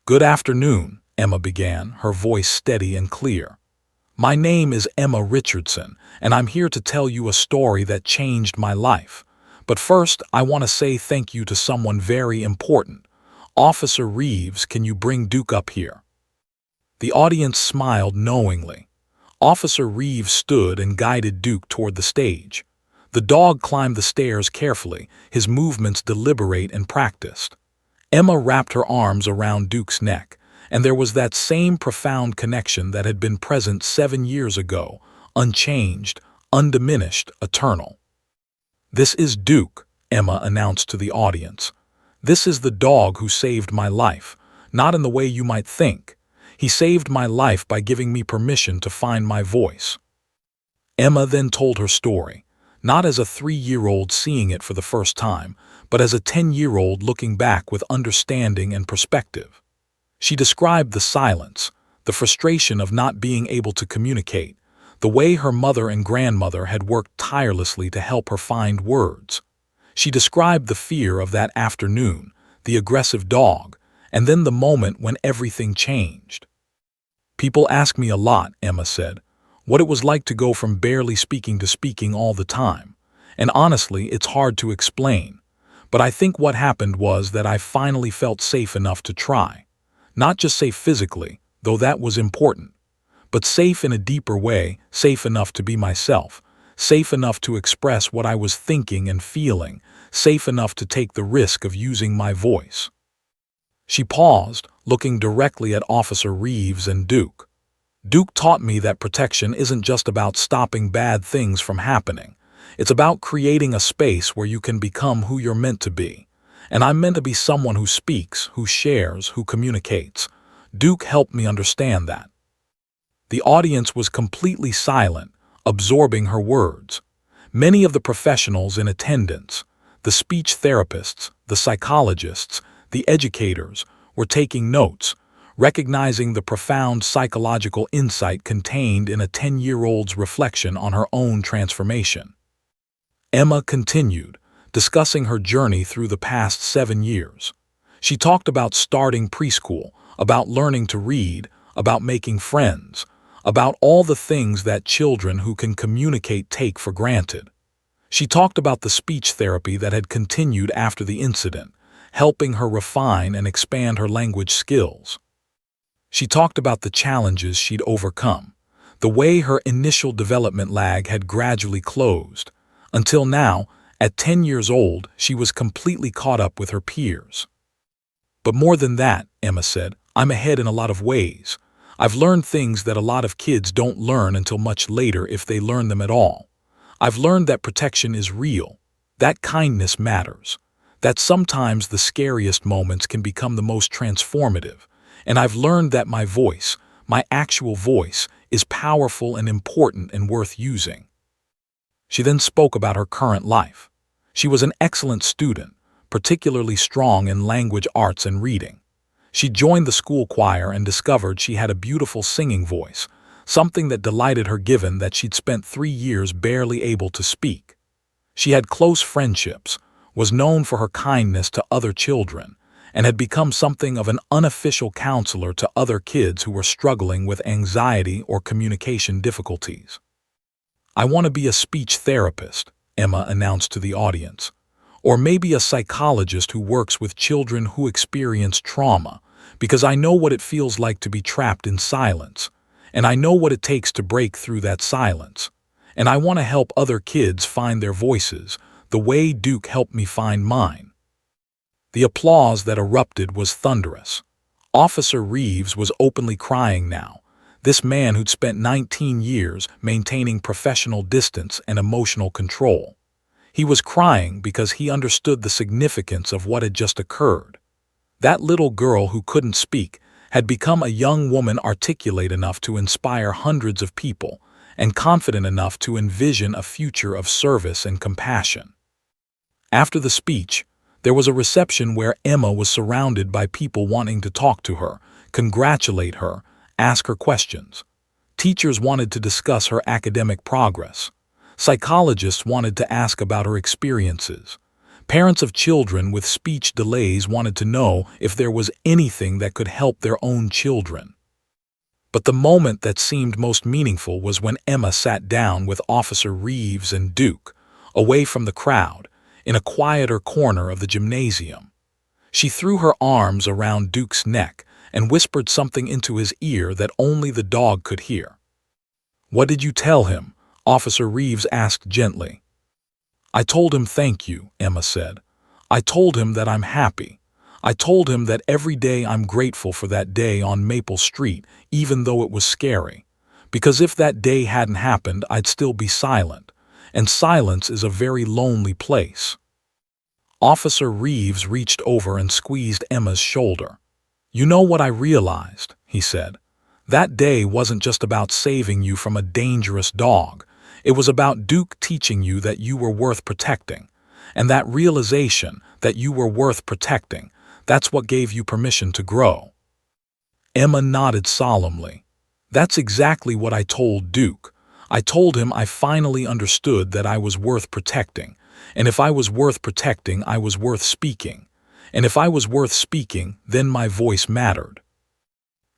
Speaker 1: "Good afternoon," Emma began, her voice steady and clear. "My name is Emma Richardson, and I'm here to tell you a story that changed my life. But first, I want to say thank you to someone very important. Officer Reeves, can you bring Duke up here?" The audience smiled knowingly. Officer Reeves stood and guided Duke toward the stage. The dog climbed the stairs carefully, his movements deliberate and practiced. Emma wrapped her arms around Duke's neck, and there was that same profound connection that had been present 7 years ago, unchanged, undiminished, eternal. "This is Duke," Emma announced to the audience. "This is the dog who saved my life, not in the way you might think. He saved my life by giving me permission to find my voice." Emma then told her story, not as a 3-year-old seeing it for the first time, but as a 10-year-old looking back with understanding and perspective. She described the silence, the frustration of not being able to communicate, the way her mother and grandmother had worked tirelessly to help her find words. She described the fear of that afternoon, the aggressive dog, and then the moment when everything changed. "People ask me a lot," Emma said, "what it was like to go from barely speaking to speaking all the time. And honestly, it's hard to explain. But I think what happened was that I finally felt safe enough to try. Not just safe physically, though that was important, but safe in a deeper way, safe enough to be myself, safe enough to express what I was thinking and feeling, safe enough to take the risk of using my voice." She paused, looking directly at Officer Reeves and Duke. "Duke taught me that protection isn't just about stopping bad things from happening. It's about creating a space where you can become who you're meant to be. And I'm meant to be someone who speaks, who shares, who communicates. Duke helped me understand that." The audience was completely silent, absorbing her words. Many of the professionals in attendance, the speech therapists, the psychologists, the educators, were taking notes, recognizing the profound psychological insight contained in a 10-year-old's reflection on her own transformation. Emma continued, discussing her journey through the past 7 years. She talked about starting preschool, about learning to read, about making friends, about all the things that children who can communicate take for granted. She talked about the speech therapy that had continued after the incident, helping her refine and expand her language skills. She talked about the challenges she'd overcome, the way her initial development lag had gradually closed, until now, at 10 years old, she was completely caught up with her peers. "But more than that," Emma said, "I'm ahead in a lot of ways. I've learned things that a lot of kids don't learn until much later if they learn them at all. I've learned that protection is real, that kindness matters, that sometimes the scariest moments can become the most transformative, and I've learned that my voice, my actual voice, is powerful and important and worth using." She then spoke about her current life. She was an excellent student, particularly strong in language arts and reading. She joined the school choir and discovered she had a beautiful singing voice, something that delighted her given that she'd spent 3 years barely able to speak. She had close friendships, was known for her kindness to other children, and had become something of an unofficial counselor to other kids who were struggling with anxiety or communication difficulties. "I want to be a speech therapist," Emma announced to the audience. "Or maybe a psychologist who works with children who experience trauma, because I know what it feels like to be trapped in silence, and I know what it takes to break through that silence. And I want to help other kids find their voices, the way Duke helped me find mine." The applause that erupted was thunderous. Officer Reeves was openly crying now. This man who'd spent 19 years maintaining professional distance and emotional control. He was crying because he understood the significance of what had just occurred. That little girl who couldn't speak had become a young woman articulate enough to inspire hundreds of people and confident enough to envision a future of service and compassion. After the speech, there was a reception where Emma was surrounded by people wanting to talk to her, congratulate her, ask her questions. Teachers wanted to discuss her academic progress. Psychologists wanted to ask about her experiences. Parents of children with speech delays wanted to know if there was anything that could help their own children. But the moment that seemed most meaningful was when Emma sat down with Officer Reeves and Duke, away from the crowd, in a quieter corner of the gymnasium. She threw her arms around Duke's neck and whispered something into his ear that only the dog could hear. "What did you tell him?" Officer Reeves asked gently. "I told him thank you," Emma said. "I told him that I'm happy. I told him that every day I'm grateful for that day on Maple Street, even though it was scary. Because if that day hadn't happened, I'd still be silent. And silence is a very lonely place." Officer Reeves reached over and squeezed Emma's shoulder. "You know what I realized," he said. "That day wasn't just about saving you from a dangerous dog. It was about Duke teaching you that you were worth protecting. And that realization that you were worth protecting, that's what gave you permission to grow." Emma nodded solemnly. "That's exactly what I told Duke. I told him I finally understood that I was worth protecting. And if I was worth protecting, I was worth speaking. And if I was worth speaking, then my voice mattered."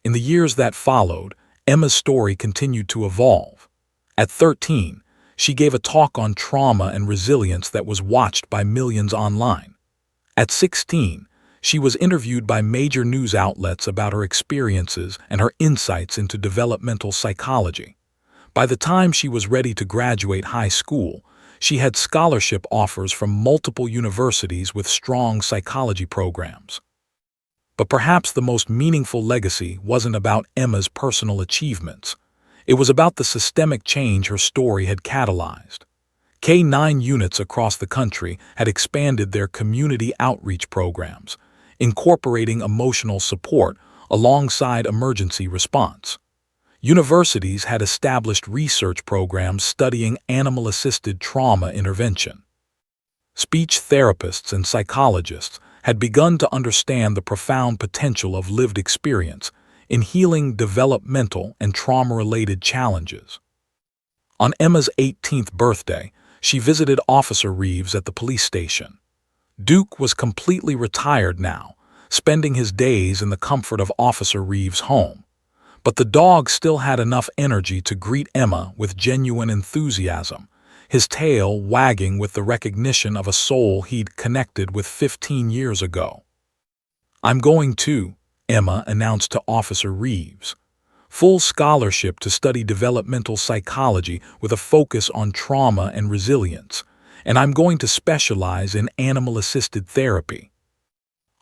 Speaker 1: In the years that followed, Emma's story continued to evolve. At 13, she gave a talk on trauma and resilience that was watched by millions online. At 16, she was interviewed by major news outlets about her experiences and her insights into developmental psychology. By the time she was ready to graduate high school, she had scholarship offers from multiple universities with strong psychology programs. But perhaps the most meaningful legacy wasn't about Emma's personal achievements. It was about the systemic change her story had catalyzed. K-9 units across the country had expanded their community outreach programs, incorporating emotional support alongside emergency response. Universities had established research programs studying animal-assisted trauma intervention. Speech therapists and psychologists had begun to understand the profound potential of lived experience in healing developmental and trauma-related challenges. On Emma's 18th birthday, she visited Officer Reeves at the police station. Duke was completely retired now, spending his days in the comfort of Officer Reeves' home. But the dog still had enough energy to greet Emma with genuine enthusiasm, his tail wagging with the recognition of a soul he'd connected with 15 years ago. "I'm going to," Emma announced to Officer Reeves. "Full scholarship to study developmental psychology with a focus on trauma and resilience, and I'm going to specialize in animal-assisted therapy."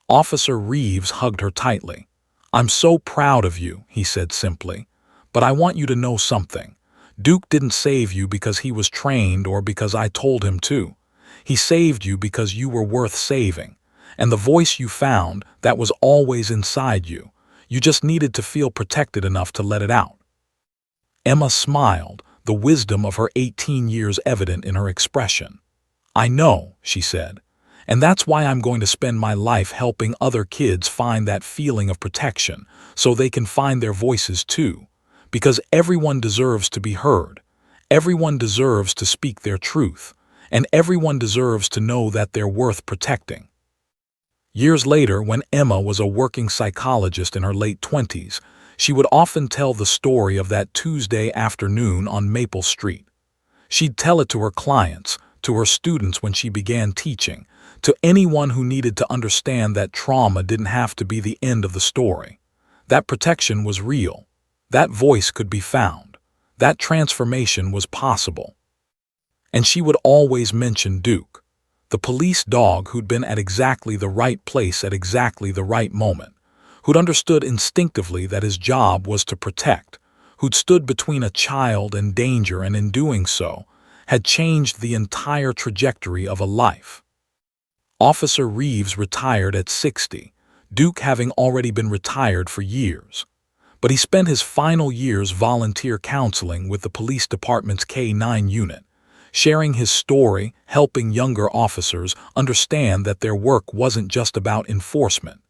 Speaker 1: Officer Reeves hugged her tightly. "I'm so proud of you," he said simply, "but I want you to know something. Duke didn't save you because he was trained or because I told him to. He saved you because you were worth saving. And the voice you found, that was always inside you. You just needed to feel protected enough to let it out." Emma smiled, the wisdom of her 18 years evident in her expression. "I know," she said, "and that's why I'm going to spend my life helping other kids find that feeling of protection so they can find their voices too. Because everyone deserves to be heard. Everyone deserves to speak their truth. And everyone deserves to know that they're worth protecting." Years later, when Emma was a working psychologist in her late 20s, she would often tell the story of that Tuesday afternoon on Maple Street. She'd tell it to her clients, to her students when she began teaching, to anyone who needed to understand that trauma didn't have to be the end of the story. That protection was real. That voice could be found. That transformation was possible. And she would always mention Duke, the police dog who'd been at exactly the right place at exactly the right moment, who'd understood instinctively that his job was to protect, who'd stood between a child and danger and in doing so, had changed the entire trajectory of a life. Officer Reeves retired at 60, Duke having already been retired for years. But he spent his final years volunteer counseling with the police department's K-9 unit, sharing his story, helping younger officers understand that their work wasn't just about enforcement.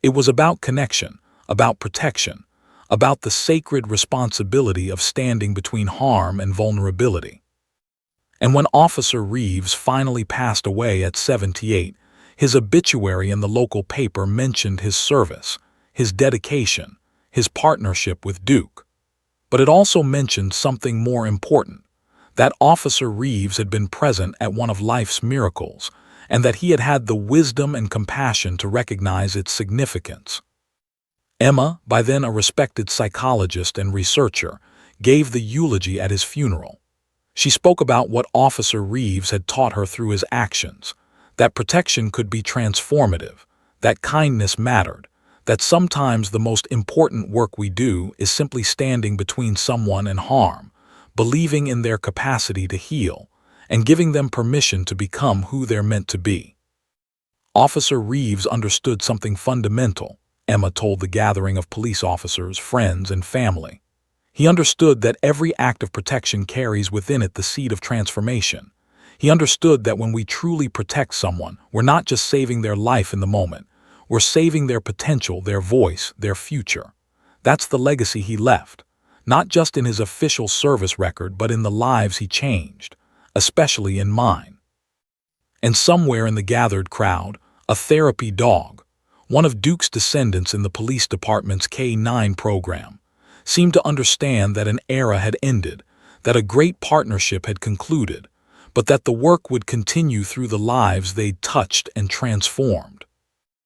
Speaker 1: It was about connection, about protection, about the sacred responsibility of standing between harm and vulnerability. And when Officer Reeves finally passed away at 78, his obituary in the local paper mentioned his service, his dedication, his partnership with Duke. But it also mentioned something more important, that Officer Reeves had been present at one of life's miracles, and that he had had the wisdom and compassion to recognize its significance. Emma, by then a respected psychologist and researcher, gave the eulogy at his funeral. She spoke about what Officer Reeves had taught her through his actions, that protection could be transformative, that kindness mattered, that sometimes the most important work we do is simply standing between someone and harm, believing in their capacity to heal, and giving them permission to become who they're meant to be. Officer Reeves understood something fundamental, Emma told the gathering of police officers, friends, and family. He understood that every act of protection carries within it the seed of transformation. He understood that when we truly protect someone, we're not just saving their life in the moment, we're saving their potential, their voice, their future. That's the legacy he left, not just in his official service record, but in the lives he changed, especially in mine. And somewhere in the gathered crowd, a therapy dog, one of Duke's descendants in the police department's K-9 program, seemed to understand that an era had ended, that a great partnership had concluded, but that the work would continue through the lives they'd touched and transformed.